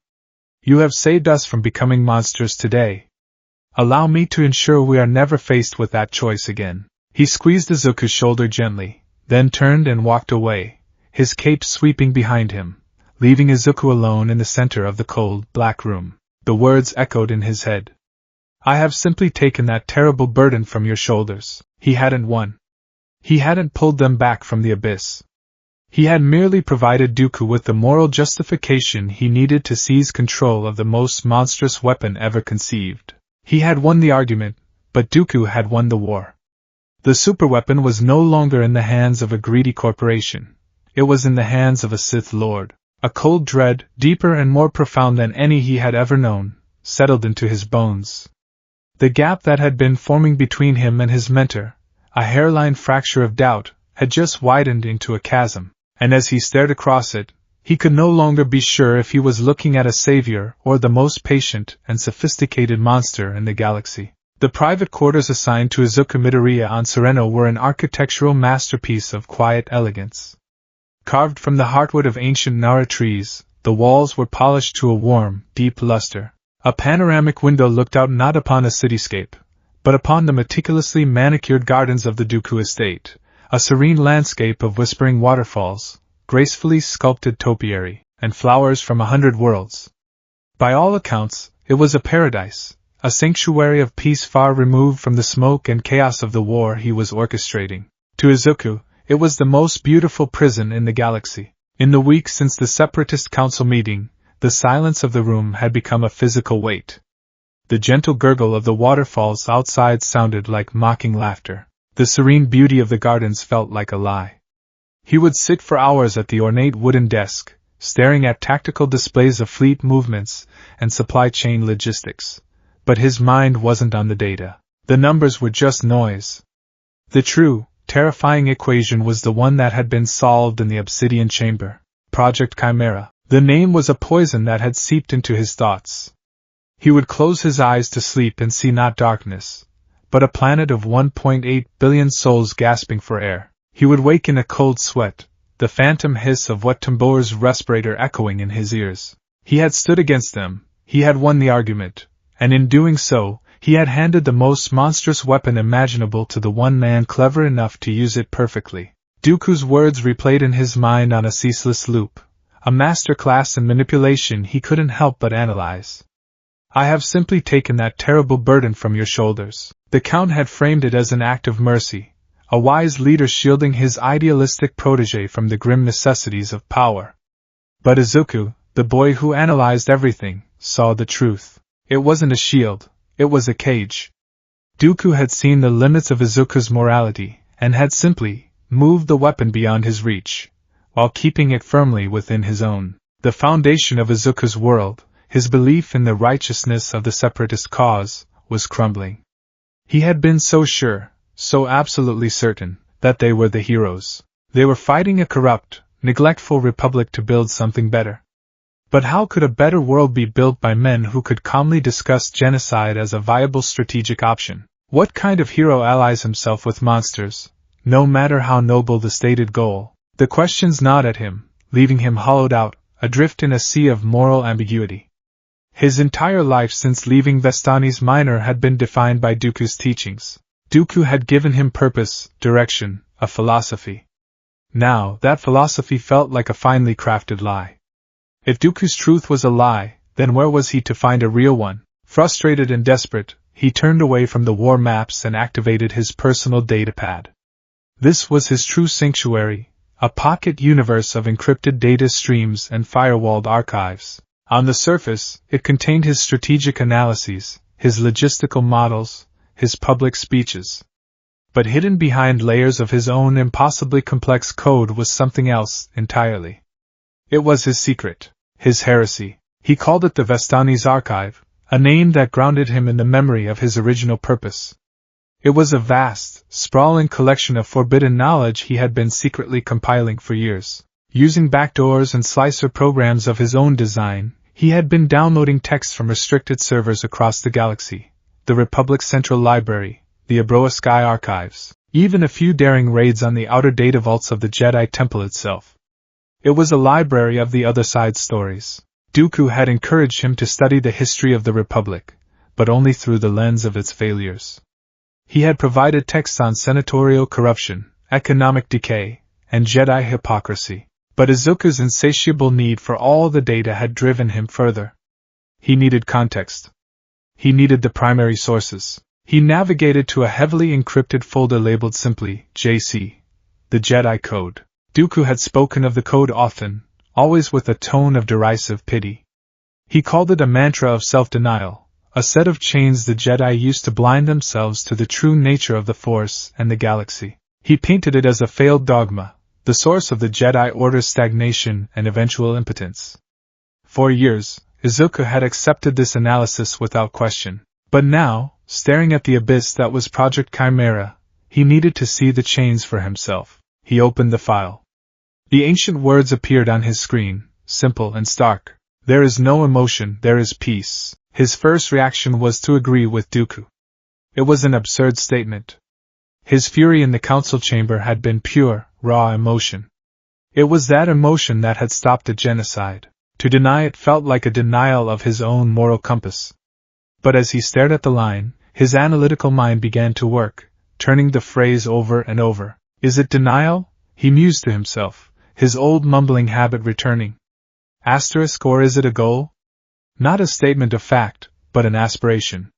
You have saved us from becoming monsters today. Allow me to ensure we are never faced with that choice again. He squeezed Izuku's shoulder gently, then turned and walked away, his cape sweeping behind him, leaving Izuku alone in the center of the cold, black room. The words echoed in his head. I have simply taken that terrible burden from your shoulders. He hadn't won. He hadn't pulled them back from the abyss. He had merely provided Deku with the moral justification he needed to seize control of the most monstrous weapon ever conceived. He had won the argument, but Deku had won the war. The superweapon was no longer in the hands of a greedy corporation. It was in the hands of a Sith Lord. A cold dread, deeper and more profound than any he had ever known, settled into his bones. The gap that had been forming between him and his mentor, a hairline fracture of doubt, had just widened into a chasm, and as he stared across it, he could no longer be sure if he was looking at a savior or the most patient and sophisticated monster in the galaxy. The private quarters assigned to Izuku Midoriya on Sereno were an architectural masterpiece of quiet elegance. Carved from the heartwood of ancient Nara trees, the walls were polished to a warm, deep luster. A panoramic window looked out not upon a cityscape, but upon the meticulously manicured gardens of the Deku estate, a serene landscape of whispering waterfalls, gracefully sculpted topiary, and flowers from 100 worlds. By all accounts, it was a paradise, a sanctuary of peace far removed from the smoke and chaos of the war he was orchestrating. To Izuku, it was the most beautiful prison in the galaxy. In the week since the Separatist Council meeting, the silence of the room had become a physical weight. The gentle gurgle of the waterfalls outside sounded like mocking laughter. The serene beauty of the gardens felt like a lie. He would sit for hours at the ornate wooden desk, staring at tactical displays of fleet movements and supply chain logistics. But his mind wasn't on the data. The numbers were just noise. The true, terrifying equation was the one that had been solved in the Obsidian Chamber. Project Chimera. The name was a poison that had seeped into his thoughts. He would close his eyes to sleep and see not darkness, but a planet of 1.8 billion souls gasping for air. He would wake in a cold sweat, the phantom hiss of what Tambour's respirator echoing in his ears. He had stood against them, he had won the argument, and in doing so, he had handed the most monstrous weapon imaginable to the one man clever enough to use it perfectly. Dooku's words replayed in his mind on a ceaseless loop, a masterclass in manipulation he couldn't help but analyze. I have simply taken that terrible burden from your shoulders. The Count had framed it as an act of mercy, a wise leader shielding his idealistic protege from the grim necessities of power. But Izuku, the boy who analyzed everything, saw the truth. It wasn't a shield, it was a cage. Dooku had seen the limits of Izuku's morality, and had simply moved the weapon beyond his reach, while keeping it firmly within his own. The foundation of Izuku's world, his belief in the righteousness of the separatist cause, was crumbling. He had been so sure, so absolutely certain, that they were the heroes. They were fighting a corrupt, neglectful republic to build something better. But how could a better world be built by men who could calmly discuss genocide as a viable strategic option? What kind of hero allies himself with monsters, no matter how noble the stated goal? The questions gnawed at him, leaving him hollowed out, adrift in a sea of moral ambiguity. His entire life since leaving Vestani's Minor had been defined by Dooku's teachings. Dooku had given him purpose, direction, a philosophy. Now, that philosophy felt like a finely crafted lie. If Dooku's truth was a lie, then where was he to find a real one? Frustrated and desperate, he turned away from the war maps and activated his personal datapad. This was his true sanctuary, a pocket universe of encrypted data streams and firewalled archives. On the surface, it contained his strategic analyses, his logistical models, his public speeches. But hidden behind layers of his own impossibly complex code was something else entirely. It was his secret, his heresy. He called it the Vestani's Archive, a name that grounded him in the memory of his original purpose. It was a vast, sprawling collection of forbidden knowledge he had been secretly compiling for years. Using backdoors and slicer programs of his own design, he had been downloading texts from restricted servers across the galaxy, the Republic's Central Library, the Abroa Sky Archives, even a few daring raids on the outer data vaults of the Jedi Temple itself. It was a library of the other side's stories. Dooku had encouraged him to study the history of the Republic, but only through the lens of its failures. He had provided texts on senatorial corruption, economic decay, and Jedi hypocrisy. But Izuku's insatiable need for all the data had driven him further. He needed context. He needed the primary sources. He navigated to a heavily encrypted folder labeled simply JC, the Jedi Code. Dooku had spoken of the code often, always with a tone of derisive pity. He called it a mantra of self-denial, a set of chains the Jedi used to blind themselves to the true nature of the Force and the galaxy. He painted it as a failed dogma, the source of the Jedi Order's stagnation and eventual impotence. For years, Izuku had accepted this analysis without question. But now, staring at the abyss that was Project Chimera, he needed to see the chains for himself. He opened the file. The ancient words appeared on his screen, simple and stark. There is no emotion, there is peace. His first reaction was to agree with Deku. It was an absurd statement. His fury in the council chamber had been pure, raw emotion. It was that emotion that had stopped a genocide. To deny it felt like a denial of his own moral compass. But as he stared at the line, his analytical mind began to work, turning the phrase over and over. Is it denial? He mused to himself, his old mumbling habit returning. Asterisk, or is it a goal? Not a statement of fact, but an aspiration.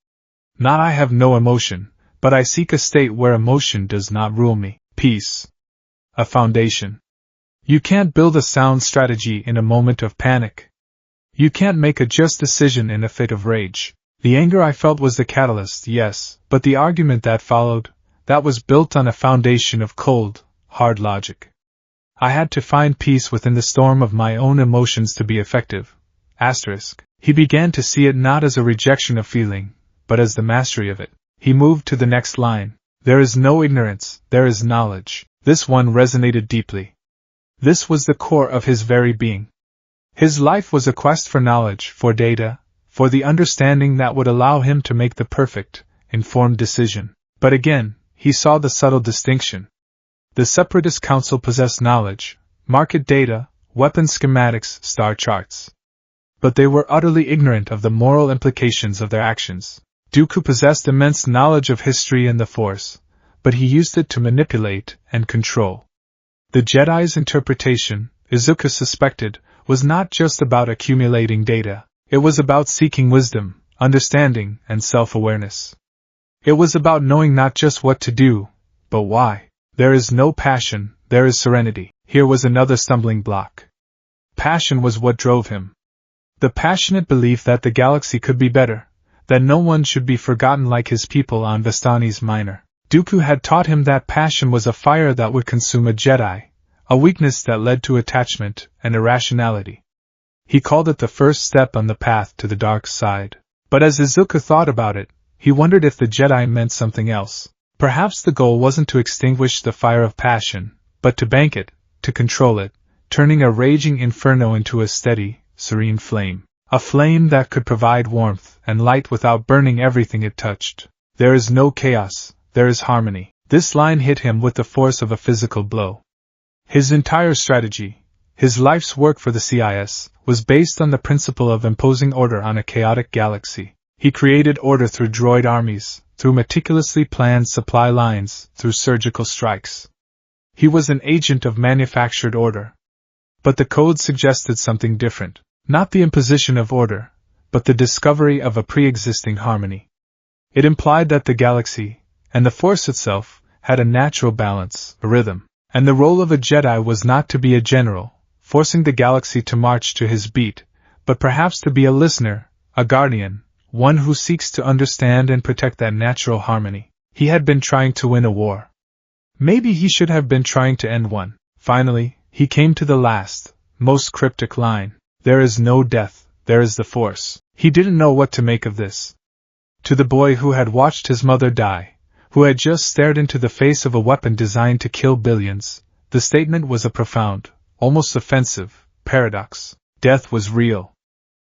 Not I have no emotion, but I seek a state where emotion does not rule me. Peace. A foundation. You can't build a sound strategy in a moment of panic. You can't make a just decision in a fit of rage. The anger I felt was the catalyst, yes, but the argument that followed, that was built on a foundation of cold, hard logic. I had to find peace within the storm of my own emotions to be effective. Asterisk. He began to see it not as a rejection of feeling, but as the mastery of it. He moved to the next line. There is no ignorance, there is knowledge. This one resonated deeply. This was the core of his very being. His life was a quest for knowledge, for data, for the understanding that would allow him to make the perfect, informed decision. But again, he saw the subtle distinction. The Separatist Council possessed knowledge, market data, weapon schematics, star charts. But they were utterly ignorant of the moral implications of their actions. Deku possessed immense knowledge of history and the Force, but he used it to manipulate and control. The Jedi's interpretation, Izuku suspected, was not just about accumulating data. It was about seeking wisdom, understanding, and self-awareness. It was about knowing not just what to do, but why. There is no passion, there is serenity. Here was another stumbling block. Passion was what drove him. The passionate belief that the galaxy could be better, that no one should be forgotten like his people on Vistani's Minor. Deku had taught him that passion was a fire that would consume a Jedi, a weakness that led to attachment and irrationality. He called it the first step on the path to the dark side. But as Izuku thought about it, he wondered if the Jedi meant something else. Perhaps the goal wasn't to extinguish the fire of passion, but to bank it, to control it, turning a raging inferno into a steady, serene flame. A flame that could provide warmth and light without burning everything it touched. There is no chaos, there is harmony. This line hit him with the force of a physical blow. His entire strategy, his life's work for the CIS, was based on the principle of imposing order on a chaotic galaxy. He created order through droid armies, through meticulously planned supply lines, through surgical strikes. He was an agent of manufactured order. But the code suggested something different. Not the imposition of order, but the discovery of a pre-existing harmony. It implied that the galaxy, and the Force itself, had a natural balance, a rhythm, and the role of a Jedi was not to be a general, forcing the galaxy to march to his beat, but perhaps to be a listener, a guardian, one who seeks to understand and protect that natural harmony. He had been trying to win a war. Maybe he should have been trying to end one. Finally, he came to the last, most cryptic line. There is no death, there is the Force. He didn't know what to make of this. To the boy who had watched his mother die, who had just stared into the face of a weapon designed to kill billions, the statement was a profound, almost offensive, paradox. Death was real.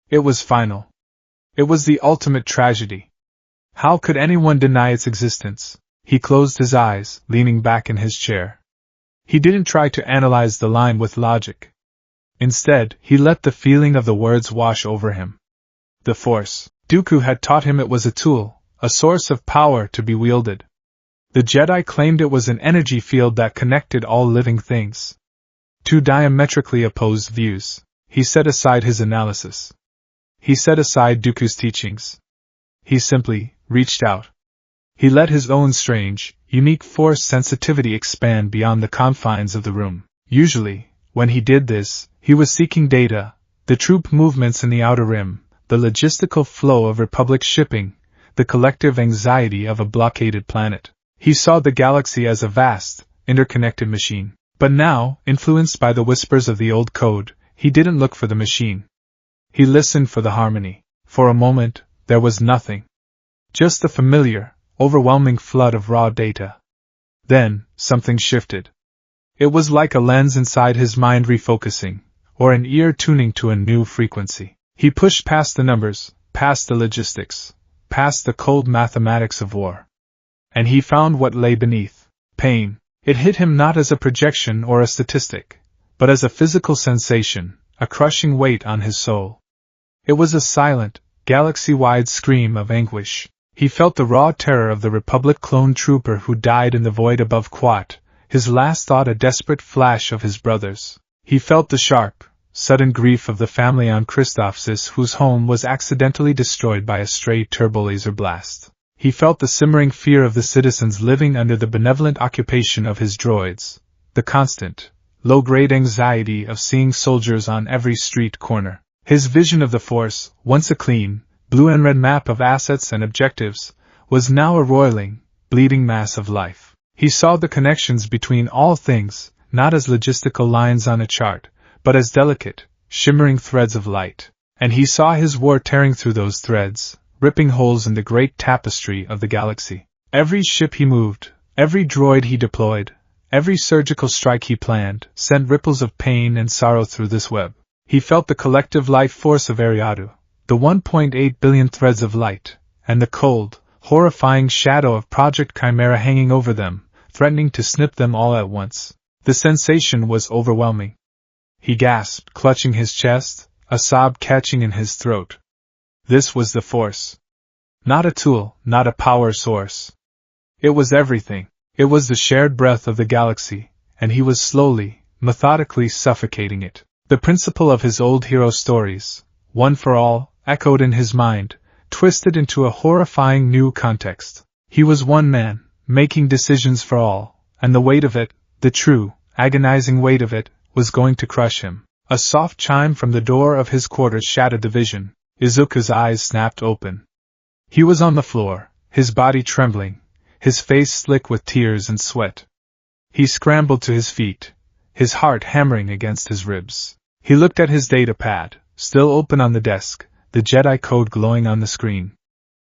It was final. It was the ultimate tragedy. How could anyone deny its existence? He closed his eyes, leaning back in his chair. He didn't try to analyze the line with logic. Instead, he let the feeling of the words wash over him. The Force. Deku had taught him it was a tool, a source of power to be wielded. The Jedi claimed it was an energy field that connected all living things. Two diametrically opposed views. He set aside his analysis. He set aside Deku's teachings. He simply reached out. He let his own strange, unique Force sensitivity expand beyond the confines of the room. Usually, when he did this, he was seeking data, the troop movements in the Outer Rim, the logistical flow of Republic shipping, the collective anxiety of a blockaded planet. He saw the galaxy as a vast, interconnected machine. But now, influenced by the whispers of the old code, he didn't look for the machine. He listened for the harmony. For a moment, there was nothing. Just the familiar, overwhelming flood of raw data. Then, something shifted. It was like a lens inside his mind refocusing, or an ear tuning to a new frequency. He pushed past the numbers, past the logistics, past the cold mathematics of war. And he found what lay beneath: pain. It hit him not as a projection or a statistic, but as a physical sensation, a crushing weight on his soul. It was a silent, galaxy-wide scream of anguish. He felt the raw terror of the Republic clone trooper who died in the void above Quat, his last thought a desperate flash of his brothers. He felt the sharp, sudden grief of the family on Christophsis whose home was accidentally destroyed by a stray turbolaser blast. He felt the simmering fear of the citizens living under the benevolent occupation of his droids, the constant, low-grade anxiety of seeing soldiers on every street corner. His vision of the Force, once a clean, blue and red map of assets and objectives, was now a roiling, bleeding mass of life. He saw the connections between all things, not as logistical lines on a chart, but as delicate, shimmering threads of light. And he saw his war tearing through those threads, ripping holes in the great tapestry of the galaxy. Every ship he moved, every droid he deployed, every surgical strike he planned, sent ripples of pain and sorrow through this web. He felt the collective life force of Ariadu, the 1.8 billion threads of light, and the cold, horrifying shadow of Project Chimera hanging over them, threatening to snip them all at once. The sensation was overwhelming. He gasped, clutching his chest, a sob catching in his throat. This was the Force. Not a tool, not a power source. It was everything. It was the shared breath of the galaxy, and he was slowly, methodically suffocating it. The principle of his old hero stories, one for all, echoed in his mind, twisted into a horrifying new context. He was one man, making decisions for all, and the weight of it, the true, agonizing weight of it, was going to crush him. A soft chime from the door of his quarters shattered the vision. Izuku's eyes snapped open. He was on the floor, his body trembling, his face slick with tears and sweat. He scrambled to his feet, his heart hammering against his ribs. He looked at his data pad, still open on the desk, the Jedi code glowing on the screen.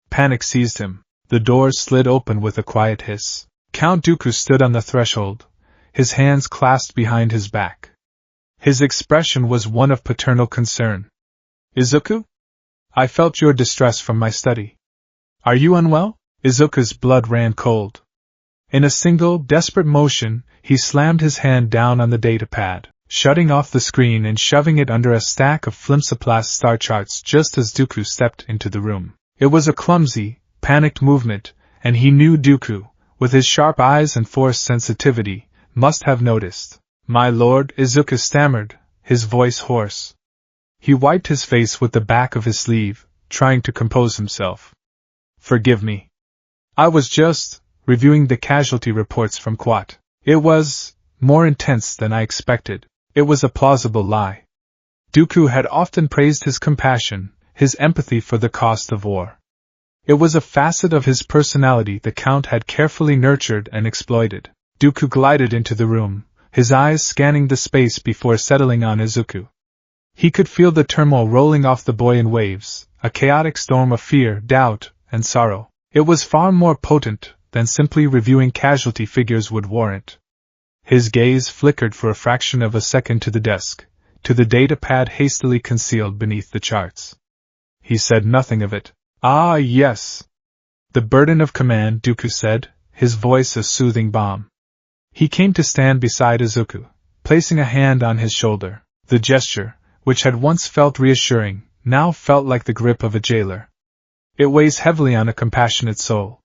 Panic seized him. The door slid open with a quiet hiss. Count Dooku stood on the threshold, his hands clasped behind his back. His expression was one of paternal concern. Izuku? I felt your distress from my study. Are you unwell? Izuku's blood ran cold. In a single, desperate motion, he slammed his hand down on the datapad, shutting off the screen and shoving it under a stack of flimsoplast star charts just as Dooku stepped into the room. It was a clumsy, panicked movement, and he knew Dooku, with his sharp eyes and Force sensitivity, must have noticed. My lord, Izuku stammered, his voice hoarse. He wiped his face with the back of his sleeve, trying to compose himself. Forgive me. I was just reviewing the casualty reports from Quat. It was more intense than I expected. It was a plausible lie. Dooku had often praised his compassion, his empathy for the cost of war. It was a facet of his personality the Count had carefully nurtured and exploited. Dooku glided into the room, his eyes scanning the space before settling on Izuku. He could feel the turmoil rolling off the boy in waves, a chaotic storm of fear, doubt, and sorrow. It was far more potent than simply reviewing casualty figures would warrant. His gaze flickered for a fraction of a second to the desk, to the datapad hastily concealed beneath the charts. He said nothing of it. Ah, yes. The burden of command, Dooku said, his voice a soothing balm. He came to stand beside Izuku, placing a hand on his shoulder. The gesture, which had once felt reassuring, now felt like the grip of a jailer. It weighs heavily on a compassionate soul.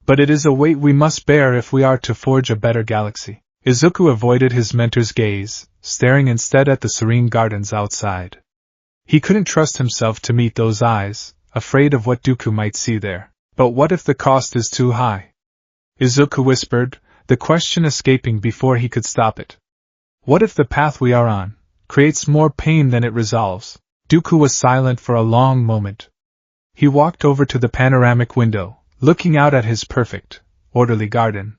But it is a weight we must bear if we are to forge a better galaxy. Izuku avoided his mentor's gaze, staring instead at the serene gardens outside. He couldn't trust himself to meet those eyes, afraid of what Dooku might see there. But what if the cost is too high? Izuku whispered, the question escaping before he could stop it. What if the path we are on creates more pain than it resolves? Dooku was silent for a long moment. He walked over to the panoramic window, looking out at his perfect, orderly garden.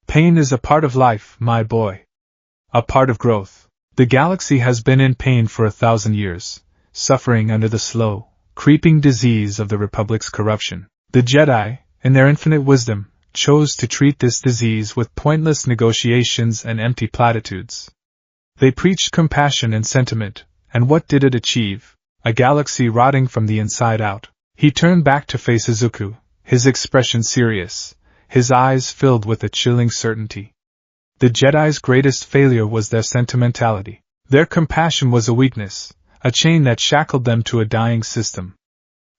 Pain is a part of life, my boy. a part of growth. The galaxy has been in pain for 1,000 years, suffering under the slow, creeping disease of the Republic's corruption. The Jedi, in their infinite wisdom, chose to treat this disease with pointless negotiations and empty platitudes. They preached compassion and sentiment, and what did it achieve? A galaxy rotting from the inside out. He turned back to face Izuku, his expression serious, his eyes filled with a chilling certainty. The Jedi's greatest failure was their sentimentality. Their compassion was a weakness, a chain that shackled them to a dying system.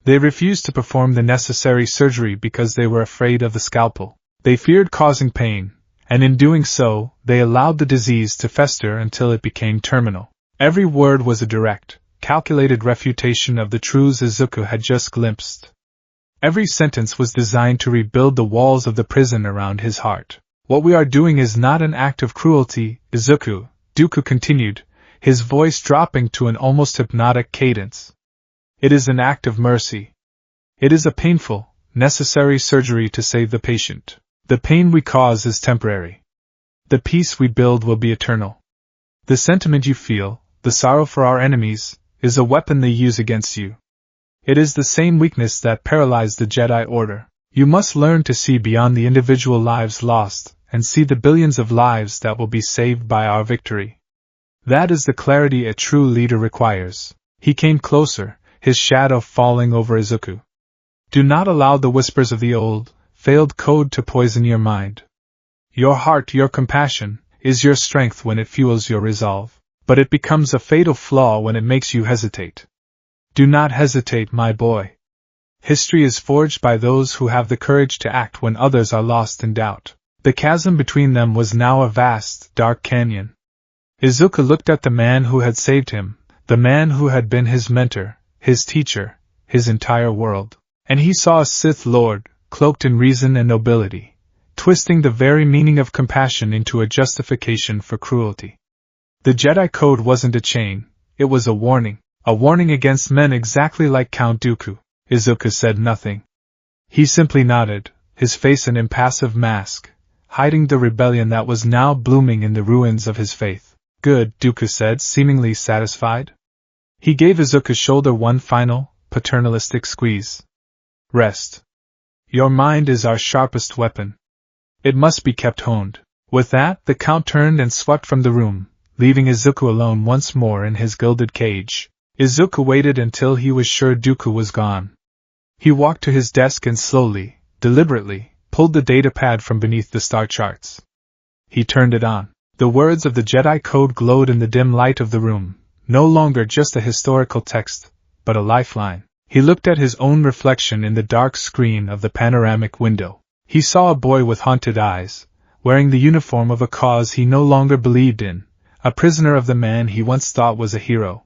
They refused to perform the necessary surgery because they were afraid of the scalpel. They feared causing pain, and in doing so, they allowed the disease to fester until it became terminal. Every word was a direct, calculated refutation of the truths Izuku had just glimpsed. Every sentence was designed to rebuild the walls of the prison around his heart. What we are doing is not an act of cruelty, Izuku, Deku continued, his voice dropping to an almost hypnotic cadence. It is an act of mercy. It is a painful, necessary surgery to save the patient. The pain we cause is temporary. The peace we build will be eternal. The sentiment you feel, the sorrow for our enemies, is a weapon they use against you. It is the same weakness that paralyzed the Jedi Order. You must learn to see beyond the individual lives lost, and see the billions of lives that will be saved by our victory. That is the clarity a true leader requires. He came closer, his shadow falling over Izuku. Do not allow the whispers of the old, failed code to poison your mind. Your heart, your compassion, is your strength when it fuels your resolve, but it becomes a fatal flaw when it makes you hesitate. Do not hesitate, my boy. History is forged by those who have the courage to act when others are lost in doubt. The chasm between them was now a vast, dark canyon. Izuku looked at the man who had saved him, the man who had been his mentor, his teacher, his entire world, and he saw a Sith Lord, cloaked in reason and nobility, twisting the very meaning of compassion into a justification for cruelty. The Jedi Code wasn't a chain, it was a warning against men exactly like Count Dooku. Izuku said nothing. He simply nodded, his face an impassive mask, hiding the rebellion that was now blooming in the ruins of his faith. Good, Dooku said, seemingly satisfied. He gave Izuku's shoulder one final, paternalistic squeeze. Rest. Your mind is our sharpest weapon. It must be kept honed. With that, the Count turned and swept from the room, leaving Izuku alone once more in his gilded cage. Izuku waited until he was sure Dooku was gone. He walked to his desk and slowly, deliberately, pulled the datapad from beneath the star charts. He turned it on. The words of the Jedi Code glowed in the dim light of the room, no longer just a historical text, but a lifeline. He looked at his own reflection in the dark screen of the panoramic window. He saw a boy with haunted eyes, wearing the uniform of a cause he no longer believed in, a prisoner of the man he once thought was a hero.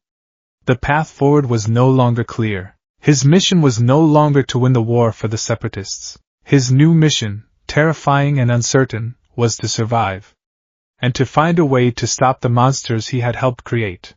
The path forward was no longer clear. His mission was no longer to win the war for the separatists. His new mission, terrifying and uncertain, was to survive. And to find a way to stop the monsters he had helped create.